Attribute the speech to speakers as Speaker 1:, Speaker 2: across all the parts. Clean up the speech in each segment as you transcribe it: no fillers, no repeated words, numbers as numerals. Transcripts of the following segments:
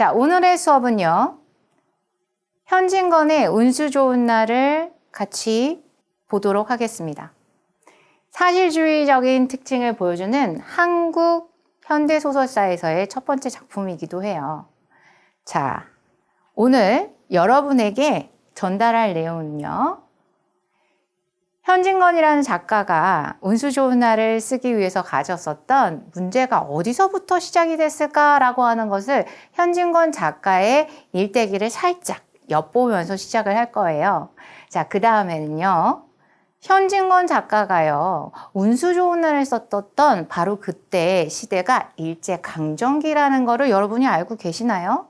Speaker 1: 자, 오늘의 수업은요. 현진건의 운수 좋은 날을 같이 보도록 하겠습니다. 사실주의적인 특징을 보여주는 한국 현대소설사에서의 첫 번째 작품이기도 해요. 자, 오늘 여러분에게 전달할 내용은요. 현진건이라는 작가가 운수 좋은 날을 쓰기 위해서 가졌었던 문제가 어디서부터 시작이 됐을까라고 하는 것을 현진건 작가의 일대기를 살짝 엿보면서 시작을 할 거예요. 자, 그 다음에는요. 현진건 작가가요. 운수 좋은 날을 썼던 바로 그때 시대가 일제강점기라는 거를 여러분이 알고 계시나요?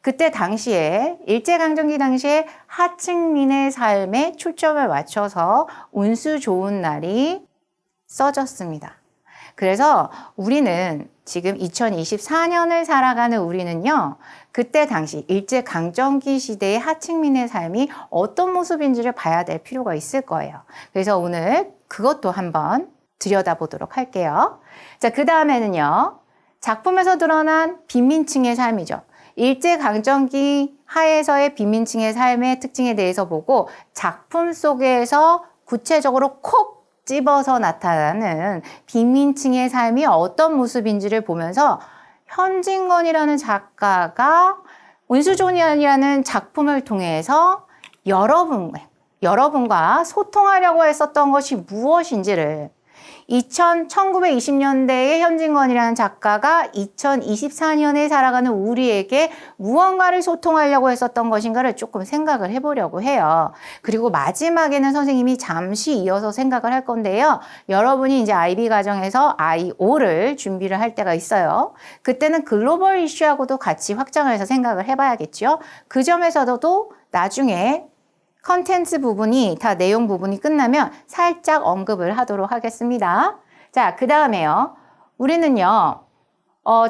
Speaker 1: 그때 당시에 일제강점기 당시에 하층민의 삶에 초점을 맞춰서 운수 좋은 날이 써졌습니다. 그래서 우리는 지금 2024년을 살아가는 우리는요. 그때 당시 일제강점기 시대의 하층민의 삶이 어떤 모습인지를 봐야 될 필요가 있을 거예요. 그래서 오늘 그것도 한번 들여다보도록 할게요. 자, 그 다음에는요. 작품에서 드러난 빈민층의 삶이죠. 일제강점기 하에서의 빈민층의 삶의 특징에 대해서 보고 작품 속에서 구체적으로 콕 집어서 나타나는 빈민층의 삶이 어떤 모습인지를 보면서 현진건이라는 작가가 운수 좋은 날이라는 작품을 통해서 여러분과 소통하려고 했었던 것이 무엇인지를 1920년대의 현진건이라는 작가가 2024년에 살아가는 우리에게 무언가를 소통하려고 했었던 것인가를 조금 생각을 해보려고 해요. 그리고 마지막에는 선생님이 잠시 이어서 생각을 할 건데요. 여러분이 이제 IB 과정에서 I5를 준비를 할 때가 있어요. 그때는 글로벌 이슈하고도 같이 확장을 해서 생각을 해봐야겠죠. 그 점에서도 나중에 컨텐츠 부분이 다 내용 부분이 끝나면 살짝 언급을 하도록 하겠습니다. 자, 그 다음에요. 우리는요.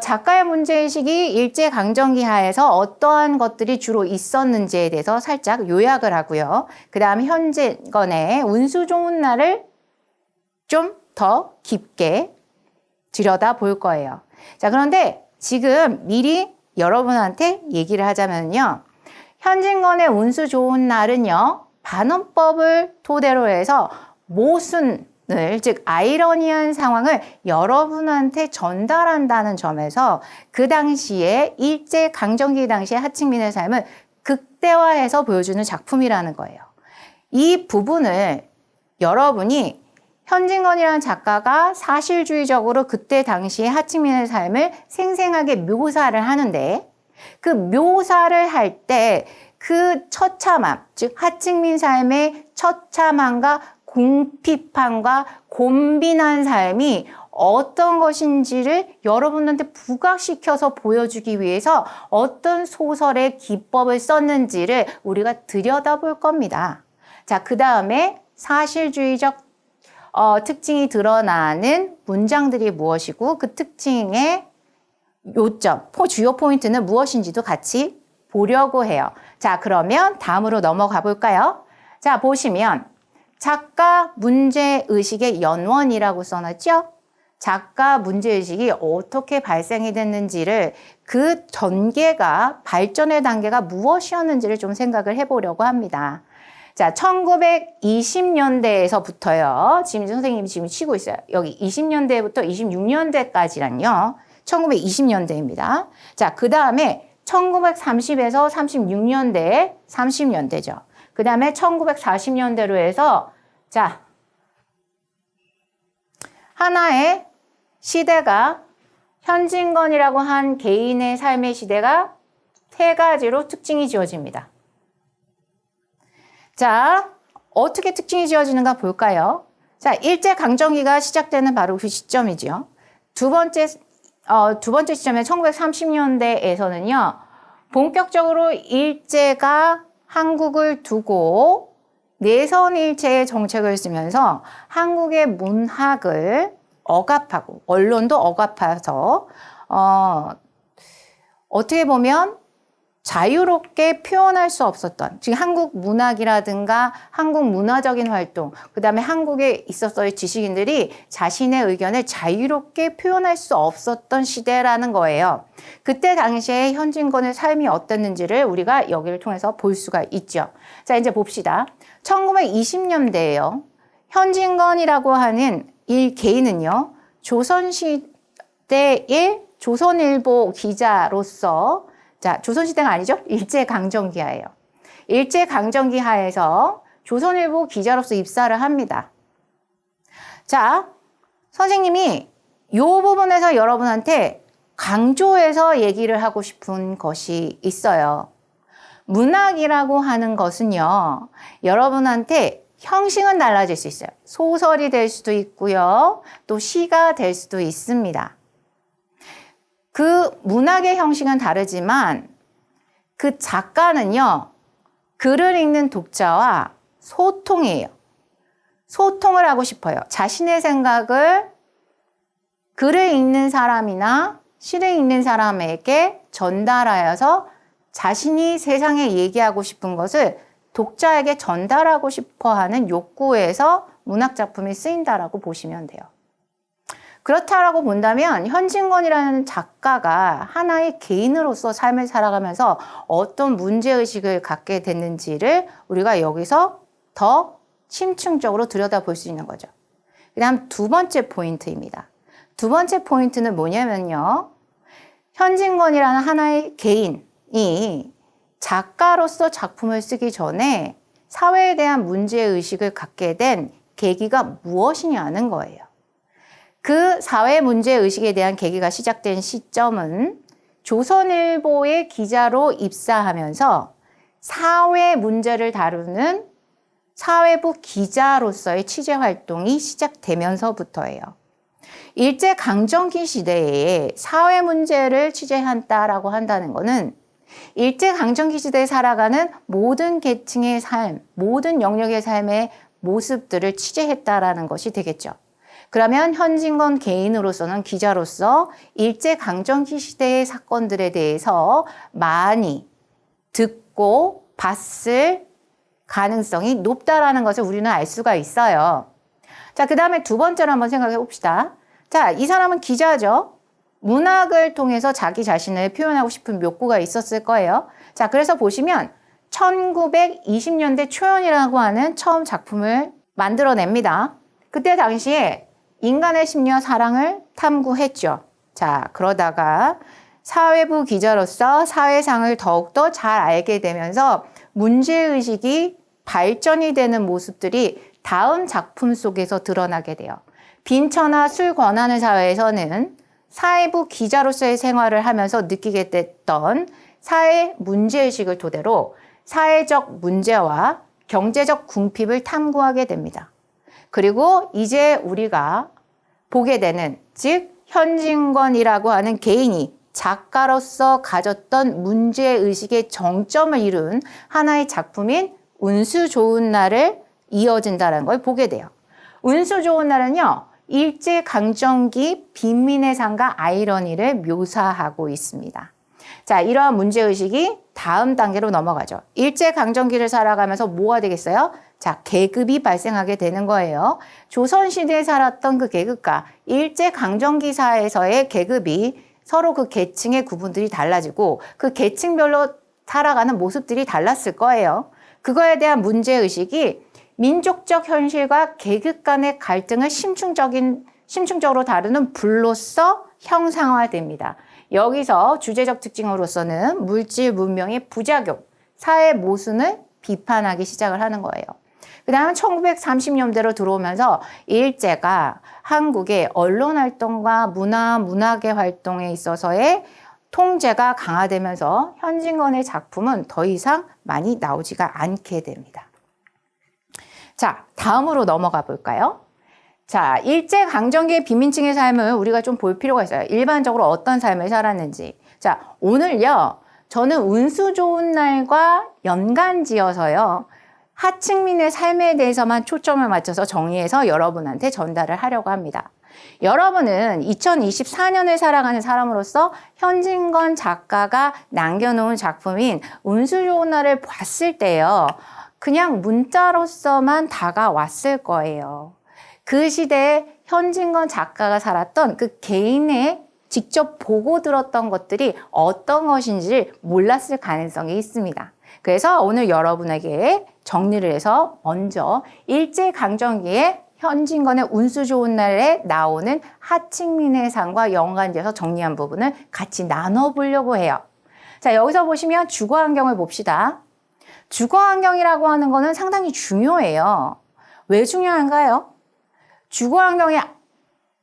Speaker 1: 작가의 문제의식이 일제강점기 하에서 어떠한 것들이 주로 있었는지에 대해서 살짝 요약을 하고요. 그 다음 현진건의 운수 좋은 날을 좀 더 깊게 들여다볼 거예요. 자, 그런데 지금 미리 여러분한테 얘기를 하자면요. 현진건의 운수 좋은 날은요. 반언법을 토대로 해서 모순을, 즉 아이러니한 상황을 여러분한테 전달한다는 점에서 그 당시에 일제강점기 당시의 하층민의 삶을 극대화해서 보여주는 작품이라는 거예요. 이 부분을 여러분이 현진건이라는 작가가 사실주의적으로 그때 당시의 하층민의 삶을 생생하게 묘사를 하는데 그 묘사를 할 때 그 처참함, 즉 하층민 삶의 처참함과 궁핍함과 곤빈한 삶이 어떤 것인지를 여러분한테 부각시켜서 보여주기 위해서 어떤 소설의 기법을 썼는지를 우리가 들여다볼 겁니다. 자, 그 다음에 사실주의적 특징이 드러나는 문장들이 무엇이고 그 특징의 요점, 주요 포인트는 무엇인지도 같이 보려고 해요. 자, 그러면 다음으로 넘어가 볼까요? 자, 보시면 작가 문제의식의 연원이라고 써놨죠? 작가 문제의식이 어떻게 발생이 됐는지를 그 전개가, 발전의 단계가 무엇이었는지를 좀 생각을 해보려고 합니다. 자, 1920년대에서부터요. 지금 선생님이 지금 치고 있어요. 여기 20년대부터 26년대까지란요. 1920년대입니다. 자, 그 다음에 1930에서 36년대, 30년대죠. 그 다음에 1940년대로 해서 자, 하나의 시대가 현진건이라고 한 개인의 삶의 시대가 세 가지로 특징이 지어집니다. 자, 어떻게 특징이 지어지는가 볼까요? 자, 일제강점기가 시작되는 바로 그 시점이죠. 두 번째 시점에 1930년대에서는요, 본격적으로 일제가 한국을 두고 내선일체의 정책을 쓰면서 한국의 문학을 억압하고, 언론도 억압해서, 어떻게 보면 자유롭게 표현할 수 없었던, 즉 한국 문학이라든가 한국 문화적인 활동, 그 다음에 한국에 있었던 지식인들이 자신의 의견을 자유롭게 표현할 수 없었던 시대라는 거예요. 그때 당시에 현진건의 삶이 어땠는지를 우리가 여기를 통해서 볼 수가 있죠. 자, 이제 봅시다. 1920년대에요. 현진건이라고 하는 이 개인은요, 조선시대의 조선일보 기자로서, 자, 조선시대가 아니죠? 일제강점기하예요. 일제강점기하에서 조선일보 기자로서 입사를 합니다. 자, 선생님이 이 부분에서 여러분한테 강조해서 얘기를 하고 싶은 것이 있어요. 문학이라고 하는 것은요, 여러분한테 형식은 달라질 수 있어요. 소설이 될 수도 있고요, 또 시가 될 수도 있습니다. 그 문학의 형식은 다르지만 그 작가는요, 글을 읽는 독자와 소통이에요. 소통을 하고 싶어요. 자신의 생각을 글을 읽는 사람이나 시를 읽는 사람에게 전달하여서 자신이 세상에 얘기하고 싶은 것을 독자에게 전달하고 싶어 하는 욕구에서 문학작품이 쓰인다라고 보시면 돼요. 그렇다라고 본다면 현진건이라는 작가가 하나의 개인으로서 삶을 살아가면서 어떤 문제의식을 갖게 됐는지를 우리가 여기서 더 심층적으로 들여다볼 수 있는 거죠. 그 다음 두 번째 포인트입니다. 두 번째 포인트는 뭐냐면요, 현진건이라는 하나의 개인이 작가로서 작품을 쓰기 전에 사회에 대한 문제의식을 갖게 된 계기가 무엇이냐는 거예요. 그 사회 문제의식에 대한 계기가 시작된 시점은 조선일보의 기자로 입사하면서 사회 문제를 다루는 사회부 기자로서의 취재활동이 시작되면서부터예요. 일제강점기 시대에 사회 문제를 취재한다라고 한다는 것은 일제강점기 시대에 살아가는 모든 계층의 삶, 모든 영역의 삶의 모습들을 취재했다라는 것이 되겠죠. 그러면 현진건 개인으로서는 기자로서 일제강점기 시대의 사건들에 대해서 많이 듣고 봤을 가능성이 높다라는 것을 우리는 알 수가 있어요. 자, 그 다음에 두 번째로 한번 생각해 봅시다. 자, 이 사람은 기자죠. 문학을 통해서 자기 자신을 표현하고 싶은 욕구가 있었을 거예요. 자, 그래서 보시면 1920년대 초연이라고 하는 처음 작품을 만들어냅니다. 그때 당시에 인간의 심리와 사랑을 탐구했죠. 자, 그러다가 사회부 기자로서 사회상을 더욱더 잘 알게 되면서 문제의식이 발전이 되는 모습들이 다음 작품 속에서 드러나게 돼요. 빈처나 술 권하는 사회에서는 사회부 기자로서의 생활을 하면서 느끼게 됐던 사회 문제의식을 토대로 사회적 문제와 경제적 궁핍을 탐구하게 됩니다. 그리고 이제 우리가 보게 되는, 즉 현진건이라고 하는 개인이 작가로서 가졌던 문제의식의 정점을 이룬 하나의 작품인 운수 좋은 날을 이어진다는 걸 보게 돼요. 운수 좋은 날은요, 일제강점기 빈민의 삶과 아이러니를 묘사하고 있습니다. 자, 이러한 문제의식이 다음 단계로 넘어가죠. 일제강점기를 살아가면서 뭐가 되겠어요? 자, 계급이 발생하게 되는 거예요. 조선시대에 살았던 그 계급과 일제강점기 사회에서의 계급이 서로 그 계층의 구분들이 달라지고 그 계층별로 살아가는 모습들이 달랐을 거예요. 그거에 대한 문제의식이 민족적 현실과 계급 간의 갈등을 심층적으로 다루는 불로서 형상화됩니다. 여기서 주제적 특징으로서는 물질 문명의 부작용, 사회 모순을 비판하기 시작을 하는 거예요. 그 다음 1930년대로 들어오면서 일제가 한국의 언론 활동과 문학의 활동에 있어서의 통제가 강화되면서 현진건의 작품은 더 이상 많이 나오지가 않게 됩니다. 자, 다음으로 넘어가 볼까요? 자, 일제강점기의 빈민층의 삶을 우리가 좀 볼 필요가 있어요. 일반적으로 어떤 삶을 살았는지. 자, 오늘요, 저는 운수 좋은 날과 연관지어서요, 하층민의 삶에 대해서만 초점을 맞춰서 정의해서 여러분한테 전달을 하려고 합니다. 여러분은 2024년을 살아가는 사람으로서 현진건 작가가 남겨놓은 작품인 운수 좋은 날을 봤을 때요. 그냥 문자로서만 다가왔을 거예요. 그 시대에 현진건 작가가 살았던 그 개인의 직접 보고 들었던 것들이 어떤 것인지를 몰랐을 가능성이 있습니다. 그래서 오늘 여러분에게 정리를 해서 먼저 일제강점기에 현진건의 운수 좋은 날에 나오는 하층민의 상과 연관지어서 정리한 부분을 같이 나눠보려고 해요. 자, 여기서 보시면 주거환경을 봅시다. 주거환경이라고 하는 거는 상당히 중요해요. 왜 중요한가요? 주거환경이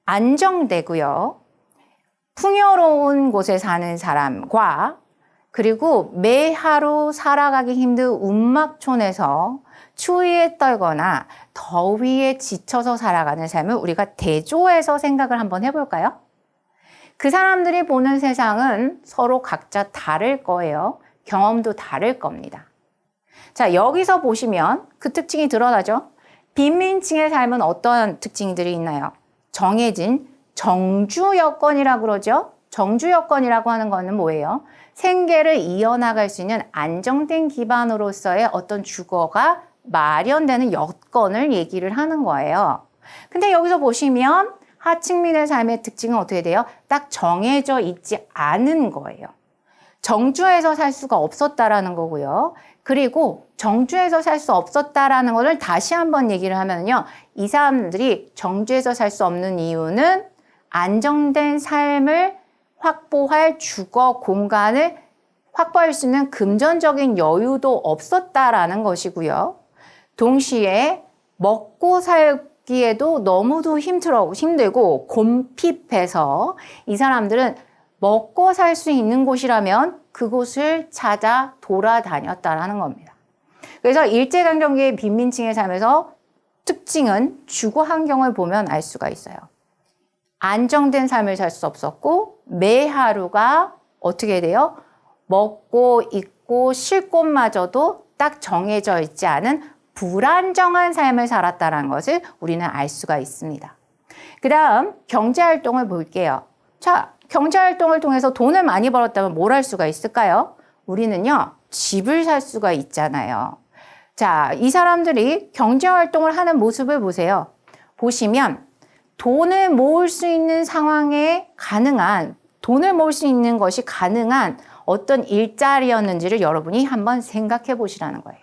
Speaker 1: 안정되고요. 풍요로운 곳에 사는 사람과 그리고 매 하루 살아가기 힘든 운막촌에서 추위에 떨거나 더위에 지쳐서 살아가는 삶을 우리가 대조해서 생각을 한번 해볼까요? 그 사람들이 보는 세상은 서로 각자 다를 거예요. 경험도 다를 겁니다. 자, 여기서 보시면 그 특징이 드러나죠? 빈민층의 삶은 어떤 특징들이 있나요? 정해진 정주 여건이라고 그러죠? 정주 여건이라고 하는 거는 뭐예요? 생계를 이어나갈 수 있는 안정된 기반으로서의 어떤 주거가 마련되는 여건을 얘기를 하는 거예요. 근데 여기서 보시면 하층민의 삶의 특징은 어떻게 돼요? 딱 정해져 있지 않은 거예요. 정주에서 살 수가 없었다라는 거고요. 그리고 정주에서 살 수 없었다라는 것을 다시 한번 얘기를 하면요. 이 사람들이 정주에서 살 수 없는 이유는 안정된 삶을 확보할 주거 공간을 확보할 수 있는 금전적인 여유도 없었다라는 것이고요. 동시에 먹고 살기에도 너무도 힘들고 곰핍해서 이 사람들은 먹고 살 수 있는 곳이라면 그곳을 찾아 돌아다녔다라는 겁니다. 그래서 일제강점기의 빈민층의 삶에서 특징은 주거 환경을 보면 알 수가 있어요. 안정된 삶을 살 수 없었고 매 하루가 어떻게 돼요? 먹고 입고 쉴 곳마저도 딱 정해져 있지 않은 불안정한 삶을 살았다는 것을 우리는 알 수가 있습니다. 그 다음 경제활동을 볼게요. 자, 경제활동을 통해서 돈을 많이 벌었다면 뭘 할 수가 있을까요? 우리는요, 집을 살 수가 있잖아요. 자, 이 사람들이 경제활동을 하는 모습을 보세요. 보시면 돈을 모을 수 있는 상황에 가능한, 돈을 모을 수 있는 것이 가능한 어떤 일자리였는지를 여러분이 한번 생각해 보시라는 거예요.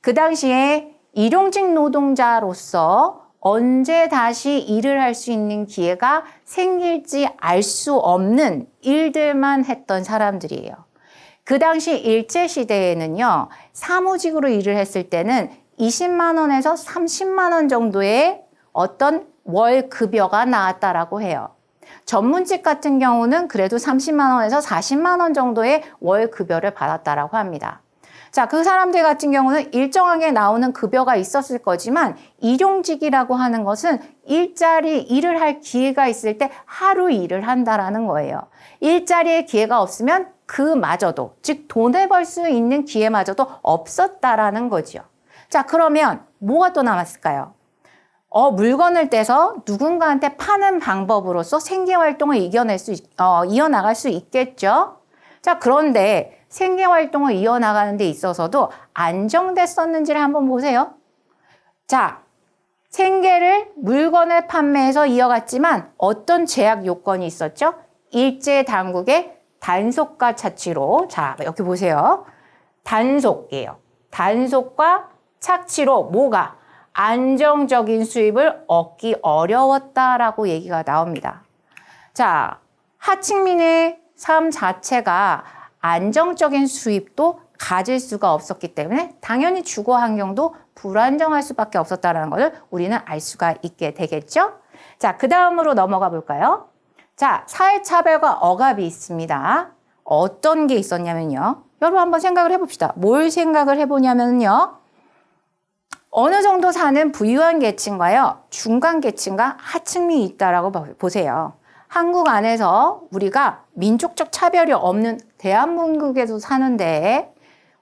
Speaker 1: 그 당시에 일용직 노동자로서 언제 다시 일을 할 수 있는 기회가 생길지 알 수 없는 일들만 했던 사람들이에요. 그 당시 일제시대에는요, 사무직으로 일을 했을 때는 20만 원에서 30만 원 정도의 어떤 월 급여가 나왔다라고 해요. 전문직 같은 경우는 그래도 30만 원에서 40만 원 정도의 월 급여를 받았다라고 합니다. 자, 그 사람들 같은 경우는 일정하게 나오는 급여가 있었을 거지만 일용직이라고 하는 것은 일을 할 기회가 있을 때 하루 일을 한다라는 거예요. 일자리에 기회가 없으면 그마저도, 즉 돈을 벌 수 있는 기회마저도 없었다라는 거죠. 자, 그러면 뭐가 또 남았을까요? 물건을 떼서 누군가한테 파는 방법으로서 생계활동을 이어나갈 수 있겠죠. 자, 그런데 생계활동을 이어나가는 데 있어서도 안정됐었는지를 한번 보세요. 자, 생계를 물건을 판매해서 이어갔지만 어떤 제약 요건이 있었죠? 일제당국의 단속과 착취로, 자, 여기 보세요. 단속이에요. 단속과 착취로 뭐가? 안정적인 수입을 얻기 어려웠다라고 얘기가 나옵니다. 자, 하층민의 삶 자체가 안정적인 수입도 가질 수가 없었기 때문에 당연히 주거 환경도 불안정할 수밖에 없었다는 것을 우리는 알 수가 있게 되겠죠? 자, 그 다음으로 넘어가 볼까요? 자, 사회차별과 억압이 있습니다. 어떤 게 있었냐면요. 여러분 한번 생각을 해봅시다. 뭘 생각을 해보냐면요. 어느 정도 사는 부유한 계층과요, 중간 계층과 하층민이 있다라고 보세요. 한국 안에서 우리가 민족적 차별이 없는 대한민국에도 사는데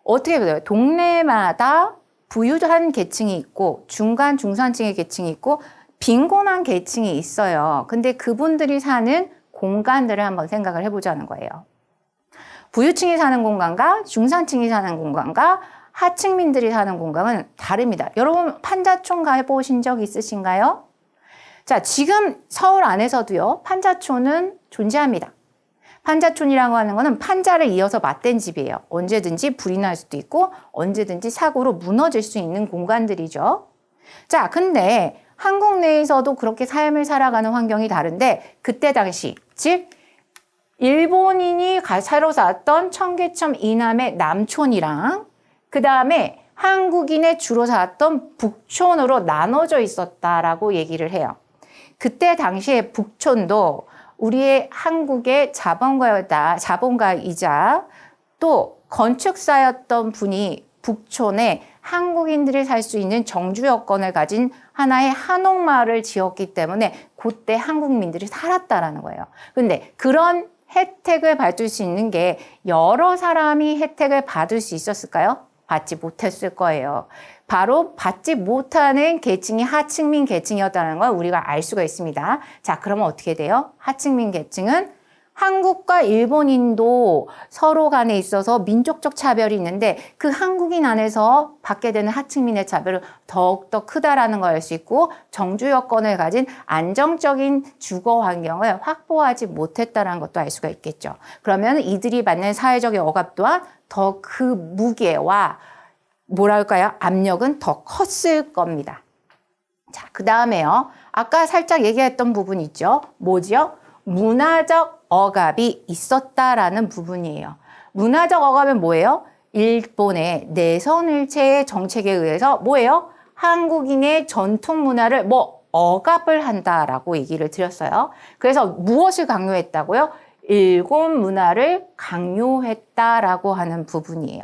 Speaker 1: 어떻게 보세요? 동네마다 부유한 계층이 있고 중간 중산층의 계층이 있고 빈곤한 계층이 있어요. 근데 그분들이 사는 공간들을 한번 생각을 해보자는 거예요. 부유층이 사는 공간과 중산층이 사는 공간과 하층민들이 사는 공간은 다릅니다. 여러분 판자촌 가보신 적 있으신가요? 자, 지금 서울 안에서도요, 판자촌은 존재합니다. 판자촌이라고 하는 거는 판자를 이어서 맞댄 집이에요. 언제든지 불이 날 수도 있고 언제든지 사고로 무너질 수 있는 공간들이죠. 자, 근데 한국 내에서도 그렇게 삶을 살아가는 환경이 다른데 그때 당시, 즉 일본인이 새로 살았던 청계천 이남의 남촌이랑 그 다음에 한국인의 주로 살았던 북촌으로 나눠져 있었다라고 얘기를 해요. 그때 당시에 북촌도 우리의 한국의 자본가이자 또 건축사였던 분이 북촌에 한국인들이 살 수 있는 정주 여건을 가진 하나의 한옥마을을 지었기 때문에 그때 한국민들이 살았다라는 거예요. 근데 그런 혜택을 받을 수 있는 게 여러 사람이 혜택을 받을 수 있었을까요? 받지 못했을 거예요. 바로 받지 못하는 계층이 하층민 계층이었다는 걸 우리가 알 수가 있습니다. 자, 그러면 어떻게 돼요? 하층민 계층은 한국과 일본인도 서로 간에 있어서 민족적 차별이 있는데 그 한국인 안에서 받게 되는 하층민의 차별은 더욱더 크다라는 걸 알 수 있고 정주 여건을 가진 안정적인 주거 환경을 확보하지 못했다는 것도 알 수가 있겠죠. 그러면 이들이 받는 사회적 억압 또한 더 그 무게와 뭐랄까요? 압력은 더 컸을 겁니다. 자, 그 다음에요. 아까 살짝 얘기했던 부분 있죠? 뭐지요? 문화적 억압이 있었다라는 부분이에요. 문화적 억압은 뭐예요? 일본의 내선일체의 정책에 의해서 뭐예요? 한국인의 전통 문화를 억압을 한다라고 얘기를 드렸어요. 그래서 무엇을 강요했다고요? 일본 문화를 강요했다라고 하는 부분이에요.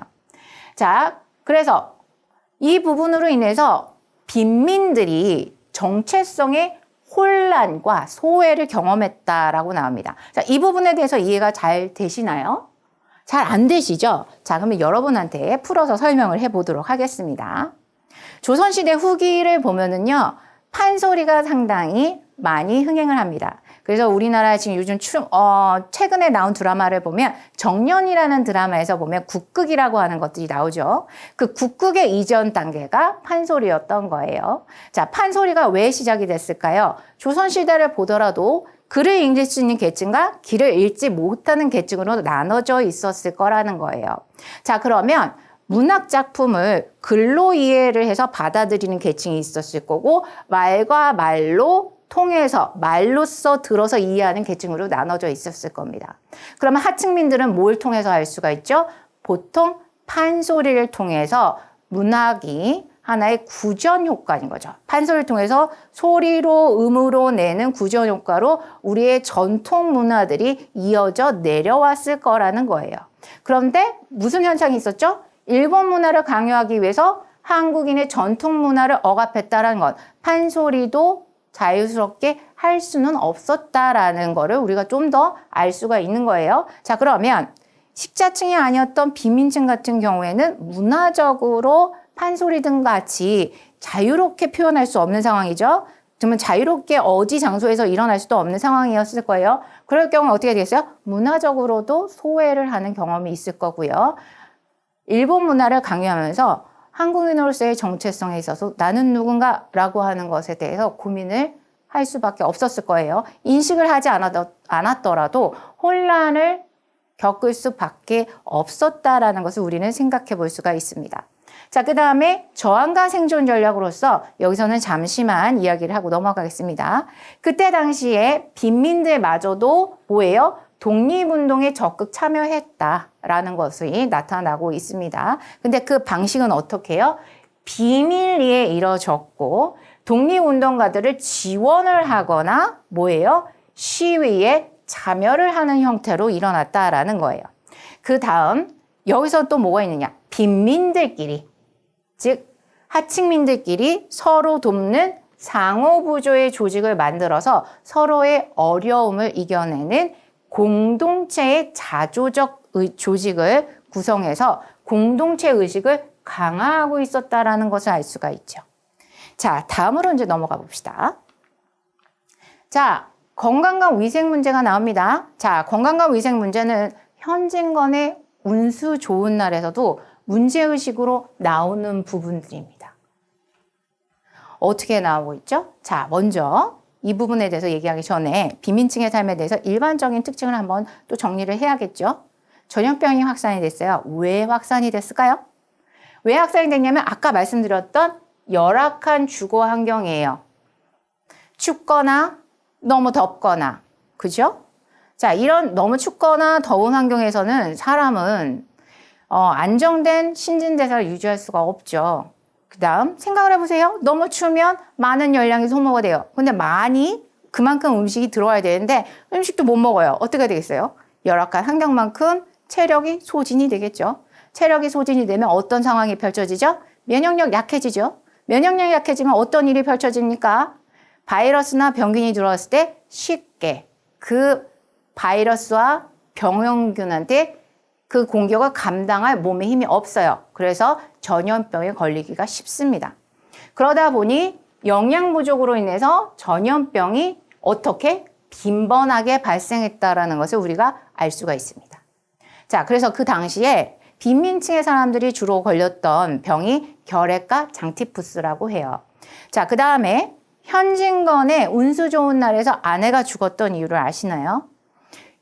Speaker 1: 자, 그래서 이 부분으로 인해서 빈민들이 정체성의 혼란과 소외를 경험했다라고 나옵니다. 자, 이 부분에 대해서 이해가 잘 되시나요? 잘 안 되시죠? 자, 그러면 여러분한테 풀어서 설명을 해보도록 하겠습니다. 조선시대 후기를 보면은요, 판소리가 상당히 많이 흥행을 합니다. 그래서 우리나라 지금 요즘 최근에 나온 드라마를 보면 정년이라는 드라마에서 보면 국극이라고 하는 것들이 나오죠. 그 국극의 이전 단계가 판소리였던 거예요. 자, 판소리가 왜 시작이 됐을까요? 조선시대를 보더라도 글을 읽을 수 있는 계층과 글을 읽지 못하는 계층으로 나눠져 있었을 거라는 거예요. 자, 그러면 문학 작품을 글로 이해를 해서 받아들이는 계층이 있었을 거고 말과 말로 통해서 말로써 들어서 이해하는 계층으로 나눠져 있었을 겁니다. 그러면 하층민들은 뭘 통해서 알 수가 있죠? 보통 판소리를 통해서 문학이 하나의 구전 효과인 거죠. 판소리를 통해서 소리로 음으로 내는 구전 효과로 우리의 전통 문화들이 이어져 내려왔을 거라는 거예요. 그런데 무슨 현상이 있었죠? 일본 문화를 강요하기 위해서 한국인의 전통 문화를 억압했다는 것. 판소리도 자유스럽게 할 수는 없었다라는 거를 우리가 좀 더 알 수가 있는 거예요. 자, 그러면 식자층이 아니었던 빈민층 같은 경우에는 문화적으로 판소리 등 같이 자유롭게 표현할 수 없는 상황이죠. 정말 자유롭게 어디 장소에서 일어날 수도 없는 상황이었을 거예요. 그럴 경우 어떻게 되겠어요? 문화적으로도 소외를 하는 경험이 있을 거고요. 일본 문화를 강요하면서 한국인으로서의 정체성에 있어서 나는 누군가라고 하는 것에 대해서 고민을 할 수밖에 없었을 거예요. 인식을 하지 않았더라도 혼란을 겪을 수밖에 없었다라는 것을 우리는 생각해 볼 수가 있습니다. 자, 그 다음에 저항과 생존 전략으로서 여기서는 잠시만 이야기를 하고 넘어가겠습니다. 그때 당시에 빈민들마저도 뭐예요? 독립운동에 적극 참여했다라는 것이 나타나고 있습니다. 근데 그 방식은 어떻게 해요? 비밀리에 이뤄졌고 독립운동가들을 지원을 하거나 뭐예요? 시위에 참여를 하는 형태로 일어났다라는 거예요. 그 다음 여기서 또 뭐가 있느냐? 빈민들끼리, 즉 하층민들끼리 서로 돕는 상호부조의 조직을 만들어서 서로의 어려움을 이겨내는 공동체의 자조적 조직을 구성해서 공동체 의식을 강화하고 있었다라는 것을 알 수가 있죠. 자, 다음으로 이제 넘어가 봅시다. 자, 건강과 위생 문제가 나옵니다. 자, 건강과 위생 문제는 현진건의 운수 좋은 날에서도 문제의식으로 나오는 부분들입니다. 어떻게 나오고 있죠? 자, 먼저 이 부분에 대해서 얘기하기 전에 비민층의 삶에 대해서 일반적인 특징을 한번 또 정리를 해야겠죠? 전염병이 확산이 됐어요. 왜 확산이 됐을까요? 왜 확산이 됐냐면 아까 말씀드렸던 열악한 주거 환경이에요. 춥거나 너무 덥거나, 그죠? 자, 이런 너무 춥거나 더운 환경에서는 사람은 안정된 신진대사를 유지할 수가 없죠. 그 다음 생각을 해보세요. 너무 추우면 많은 열량이 소모가 돼요. 근데 많이 그만큼 음식이 들어와야 되는데 음식도 못 먹어요. 어떻게 되겠어요? 열악한 환경만큼 체력이 소진이 되겠죠. 체력이 소진이 되면 어떤 상황이 펼쳐지죠? 면역력 약해지죠. 면역력이 약해지면 어떤 일이 펼쳐집니까? 바이러스나 병균이 들어왔을 때 쉽게 그 바이러스와 병원균한테 그 공격을 감당할 몸의 힘이 없어요. 그래서 전염병에 걸리기가 쉽습니다. 그러다 보니 영양 부족으로 인해서 전염병이 어떻게 빈번하게 발생했다라는 것을 우리가 알 수가 있습니다. 자, 그래서 그 당시에 빈민층의 사람들이 주로 걸렸던 병이 결핵과 장티푸스라고 해요. 자, 그 다음에 현진건의 운수 좋은 날에서 아내가 죽었던 이유를 아시나요?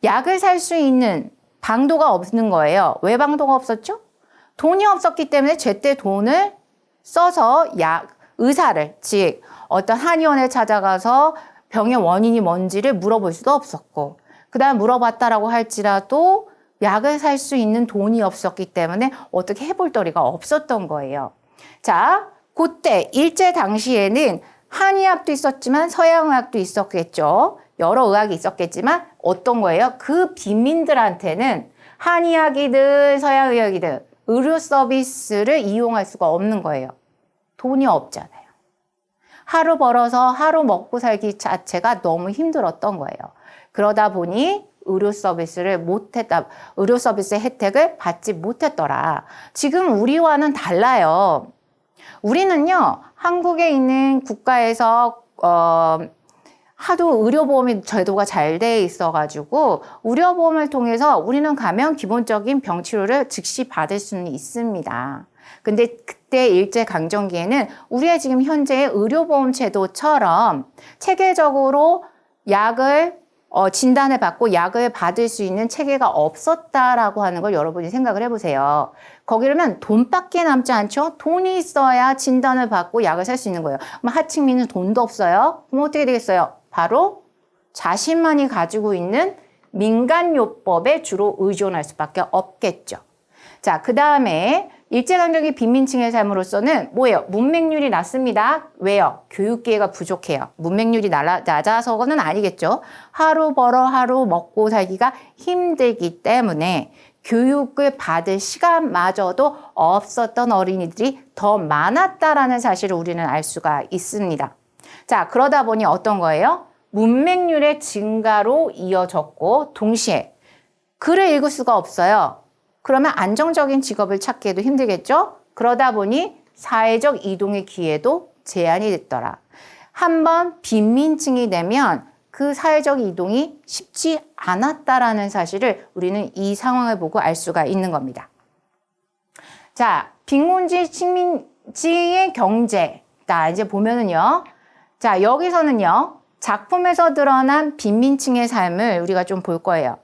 Speaker 1: 약을 살 수 있는 방도가 없는 거예요. 왜 방도가 없었죠? 돈이 없었기 때문에 제때 돈을 써서 의사를, 즉 어떤 한의원에 찾아가서 병의 원인이 뭔지를 물어볼 수도 없었고, 그 다음 물어봤다라고 할지라도 약을 살 수 있는 돈이 없었기 때문에 어떻게 해볼 도리가 없었던 거예요. 자, 그때 일제 당시에는 한의학도 있었지만 서양의학도 있었겠죠. 여러 의학이 있었겠지만 어떤 거예요? 그 빈민들한테는 한의학이든 서양의학이든 의료 서비스를 이용할 수가 없는 거예요. 돈이 없잖아요. 하루 벌어서 하루 먹고 살기 자체가 너무 힘들었던 거예요. 그러다 보니 의료 서비스의 혜택을 받지 못했더라. 지금 우리와는 달라요. 우리는요, 한국에 있는 국가에서 하도 의료보험이 제도가 잘 돼 있어가지고 의료보험을 통해서 우리는 가면 기본적인 병치료를 즉시 받을 수는 있습니다. 근데 그때 일제강점기에는 우리의 지금 현재의 의료보험 제도처럼 체계적으로 약을 진단을 받고 약을 받을 수 있는 체계가 없었다라고 하는 걸 여러분이 생각을 해보세요. 거기라면 돈밖에 남지 않죠? 돈이 있어야 진단을 받고 약을 살 수 있는 거예요. 그럼 하층민은 돈도 없어요? 그럼 어떻게 되겠어요? 바로 자신만이 가지고 있는 민간요법에 주로 의존할 수밖에 없겠죠. 자, 그 다음에 일제강점기 빈민층의 삶으로서는 뭐예요? 문맹률이 낮습니다. 왜요? 교육기회가 부족해요. 문맹률이 낮아서는 아니겠죠. 하루 벌어 하루 먹고 살기가 힘들기 때문에 교육을 받을 시간마저도 없었던 어린이들이 더 많았다라는 사실을 우리는 알 수가 있습니다. 자, 그러다 보니 어떤 거예요? 문맹률의 증가로 이어졌고 동시에 글을 읽을 수가 없어요. 그러면 안정적인 직업을 찾기에도 힘들겠죠? 그러다 보니 사회적 이동의 기회도 제한이 됐더라. 한번 빈민층이 되면 그 사회적 이동이 쉽지 않았다라는 사실을 우리는 이 상황을 보고 알 수가 있는 겁니다. 자, 빈곤지 식민지의 경제. 자, 이제 보면은요. 자, 여기서는요. 작품에서 드러난 빈민층의 삶을 우리가 좀 볼 거예요.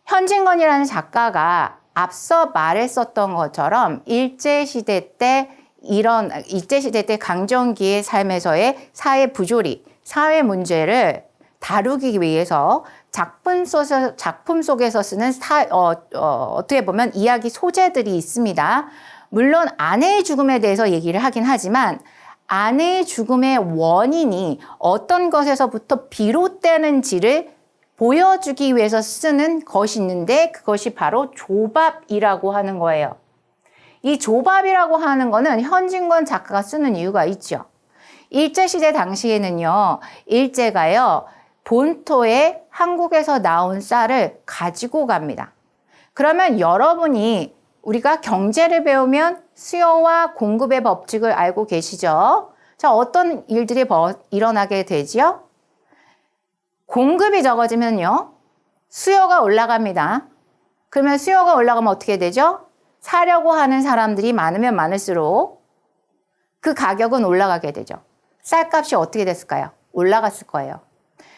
Speaker 1: 현진건이라는 작가가 앞서 말했었던 것처럼 일제시대 때 강점기의 삶에서의 사회 부조리, 사회 문제를 다루기 위해서 작품 속에서 쓰는 어떻게 보면 이야기 소재들이 있습니다. 물론 아내의 죽음에 대해서 얘기를 하긴 하지만 아내의 죽음의 원인이 어떤 것에서부터 비롯되는지를 보여주기 위해서 쓰는 것이 있는데 그것이 바로 조밥이라고 하는 거예요. 이 조밥이라고 하는 거는 현진건 작가가 쓰는 이유가 있죠. 일제시대 당시에는요, 일제가요, 본토에 한국에서 나온 쌀을 가지고 갑니다. 그러면 여러분이 우리가 경제를 배우면 수요와 공급의 법칙을 알고 계시죠? 자, 어떤 일들이 일어나게 되지요? 공급이 적어지면요. 수요가 올라갑니다. 그러면 수요가 올라가면 어떻게 되죠? 사려고 하는 사람들이 많으면 많을수록 그 가격은 올라가게 되죠. 쌀값이 어떻게 됐을까요? 올라갔을 거예요.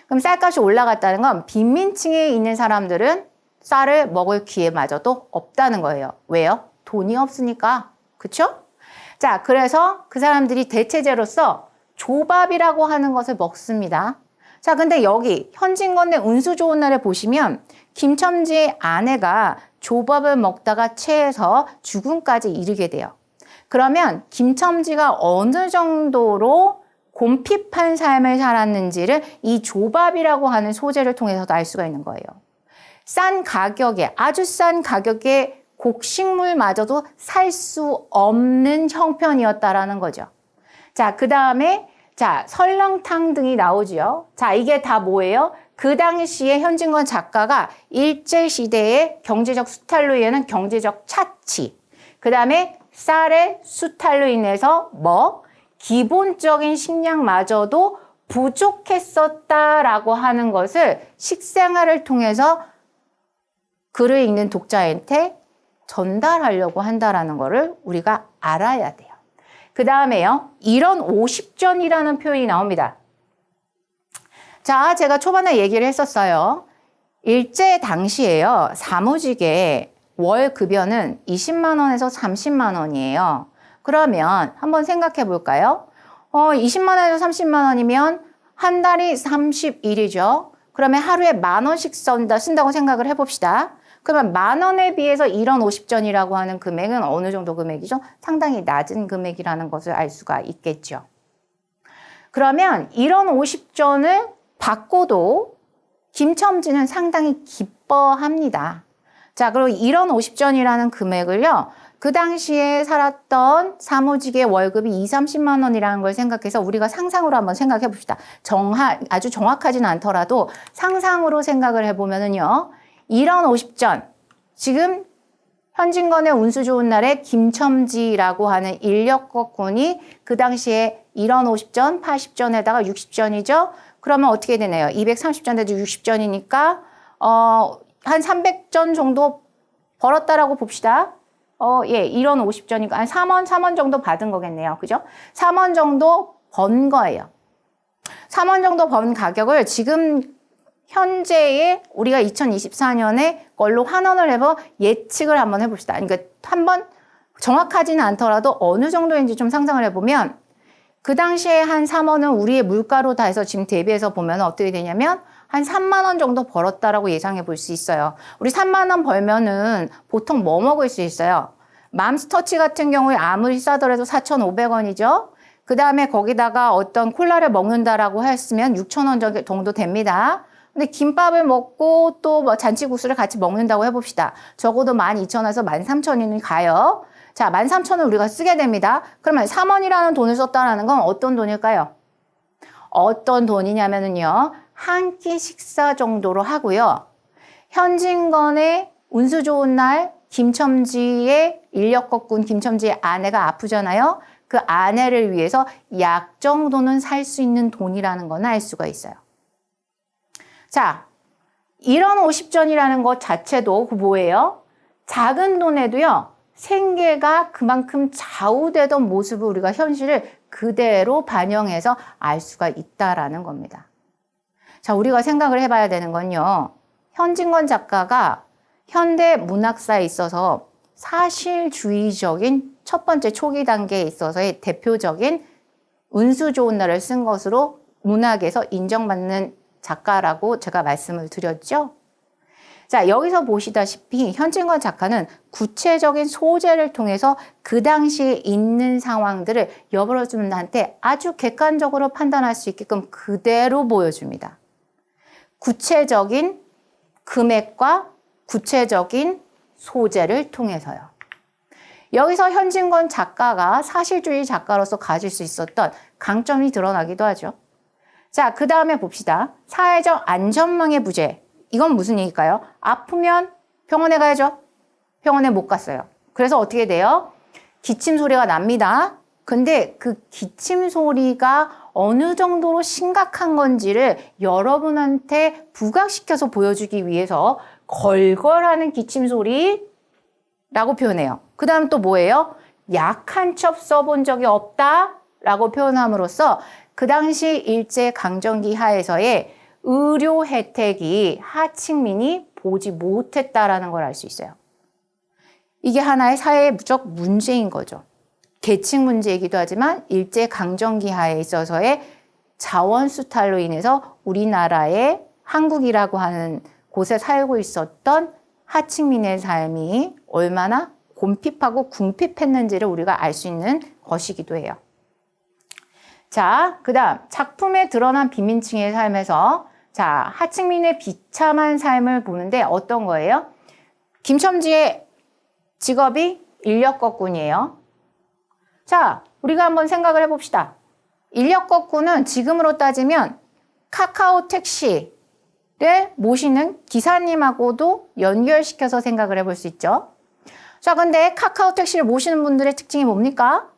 Speaker 1: 그럼 쌀값이 올라갔다는 건 빈민층에 있는 사람들은 쌀을 먹을 기회마저도 없다는 거예요. 왜요? 돈이 없으니까. 그쵸? 자, 그래서 그 사람들이 대체제로서 조밥이라고 하는 것을 먹습니다. 자, 근데 여기 현진건의 운수 좋은 날에 보시면 김첨지의 아내가 조밥을 먹다가 체해서 죽음까지 이르게 돼요. 그러면 김첨지가 어느 정도로 곰핍한 삶을 살았는지를 이 조밥이라고 하는 소재를 통해서도 알 수가 있는 거예요. 싼 가격에, 아주 싼 가격에 곡식물마저도 살 수 없는 형편이었다라는 거죠. 자, 그 다음에 설렁탕 등이 나오죠. 자, 이게 다 뭐예요? 그 당시에 현진건 작가가 일제시대의 경제적 수탈로 인한 경제적 차치, 그 다음에 쌀의 수탈로 인해서 기본적인 식량마저도 부족했었다라고 하는 것을 식생활을 통해서 글을 읽는 독자한테 전달하려고 한다라는 것을 우리가 알아야 돼요. 그 다음에요. 이런 50전이라는 표현이 나옵니다. 자, 제가 초반에 얘기를 했었어요. 일제 당시에요. 사무직의 월 급여는 20만 원에서 30만 원이에요. 그러면 한번 생각해 볼까요? 20만 원에서 30만 원이면 한 달이 30일이죠. 그러면 하루에 10,000원씩 쓴다고 생각을 해봅시다. 그러면 10,000원에 비해서 이런 50전이라고 하는 금액은 어느 정도 금액이죠? 상당히 낮은 금액이라는 것을 알 수가 있겠죠. 그러면 이런 50전을 받고도 김첨지는 상당히 기뻐합니다. 자, 그리고 이런 50전이라는 금액을요, 그 당시에 살았던 사무직의 월급이 20-30만 원이라는 걸 생각해서 우리가 상상으로 한번 생각해 봅시다. 아주 정확하지는 않더라도 상상으로 생각을 해보면은요, 이런 50전, 지금 현진건의 운수 좋은 날에 김첨지라고 하는 인력거꾼이 그 당시에 이런 50전, 80전에다가 60전이죠. 그러면 어떻게 되나요? 230전에도 60전이니까 한 300전 정도 벌었다라고 봅시다. 이런 50전이니까 한 3원 정도 받은 거겠네요. 그죠? 3원 정도 번 거예요. 3원 정도 번 가격을 지금 현재의 우리가 2024년에 걸로 환원을 해서 예측을 한번 해봅시다. 그러니까 한번 정확하지는 않더라도 어느 정도인지 좀 상상을 해보면 그 당시에 한 3원은 우리의 물가로 다 해서 지금 대비해서 보면 어떻게 되냐면 한 3만 원 정도 벌었다라고 예상해 볼 수 있어요. 우리 3만 원 벌면은 보통 뭐 먹을 수 있어요? 맘스터치 같은 경우에 아무리 싸더라도 4,500원이죠. 그 다음에 거기다가 어떤 콜라를 먹는다라고 했으면 6,000원 정도 됩니다. 근데 김밥을 먹고 또 뭐 잔치국수를 같이 먹는다고 해봅시다. 적어도 12,000원에서 13,000원이 가요. 자, 13,000원 우리가 쓰게 됩니다. 그러면 3원이라는 돈을 썼다는 건 어떤 돈일까요? 어떤 돈이냐면요. 한 끼 식사 정도로 하고요. 현진건의 운수 좋은 날 김첨지의 인력거꾼 김첨지의 아내가 아프잖아요. 그 아내를 위해서 약 정도는 살 수 있는 돈이라는 건 알 수가 있어요. 자, 이런 50전이라는 것 자체도 뭐예요? 작은 돈에도요. 생계가 그만큼 좌우되던 모습을 우리가 현실을 그대로 반영해서 알 수가 있다라는 겁니다. 자, 우리가 생각을 해봐야 되는 건요. 현진건 작가가 현대 문학사에 있어서 사실주의적인 첫 번째 초기 단계에 있어서의 대표적인 운수 좋은 날을 쓴 것으로 문학에서 인정받는 작가라고 제가 말씀을 드렸죠. 자, 여기서 보시다시피 현진건 작가는 구체적인 소재를 통해서 그 당시에 있는 상황들을 여러분한테 아주 객관적으로 판단할 수 있게끔 그대로 보여줍니다. 구체적인 금액과 구체적인 소재를 통해서요. 여기서 현진건 작가가 사실주의 작가로서 가질 수 있었던 강점이 드러나기도 하죠. 자, 그 다음에 봅시다. 사회적 안전망의 부재. 이건 무슨 얘기일까요? 아프면 병원에 가야죠. 병원에 못 갔어요. 그래서 어떻게 돼요? 기침 소리가 납니다. 근데 그 기침 소리가 어느 정도로 심각한 건지를 여러분한테 부각시켜서 보여주기 위해서 걸걸하는 기침 소리라고 표현해요. 그 다음 또 뭐예요? 약한 첩 써본 적이 없다라고 표현함으로써 그 당시 일제강점기 하에서의 의료 혜택이 하층민이 보지 못했다라는 걸 알 수 있어요. 이게 하나의 사회적 문제인 거죠. 계층 문제이기도 하지만 일제강점기 하에 있어서의 자원 수탈로 인해서 우리나라의 한국이라고 하는 곳에 살고 있었던 하층민의 삶이 얼마나 곰핍하고 궁핍했는지를 우리가 알 수 있는 것이기도 해요. 자, 그 다음 작품에 드러난 빈민층의 삶에서 자, 하층민의 비참한 삶을 보는데 어떤 거예요? 김첨지의 직업이 인력거꾼이에요. 자, 우리가 한번 생각을 해봅시다. 인력거꾼은 지금으로 따지면 카카오 택시를 모시는 기사님하고도 연결시켜서 생각을 해볼 수 있죠. 자, 근데 카카오 택시를 모시는 분들의 특징이 뭡니까?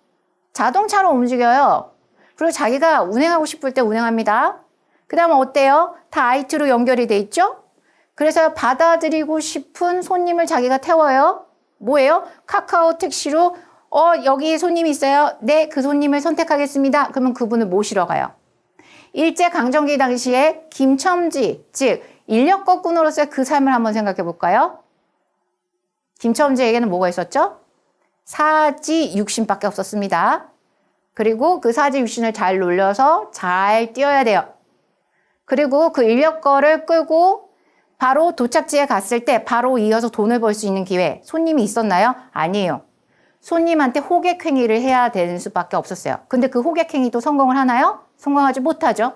Speaker 1: 자동차로 움직여요. 그리고 자기가 운행하고 싶을 때 운행합니다. 그 다음은 어때요? 다 IT로 연결이 돼 있죠? 그래서 받아들이고 싶은 손님을 자기가 태워요. 뭐예요? 카카오 택시로 여기 손님이 있어요. 네, 그 손님을 선택하겠습니다. 그러면 그분을 모시러 가요. 일제강점기 당시에 김첨지, 즉 인력거꾼으로서의 그 삶을 한번 생각해 볼까요? 김첨지에게는 뭐가 있었죠? 사지 육신밖에 없었습니다. 그리고 그 사지 육신을 잘 놀려서 잘 뛰어야 돼요. 그리고 그 인력거를 끌고 바로 도착지에 갔을 때 바로 이어서 돈을 벌 수 있는 기회, 손님이 있었나요? 아니에요. 손님한테 호객행위를 해야 되는 수밖에 없었어요. 근데 그 호객행위도 성공을 하나요? 성공하지 못하죠.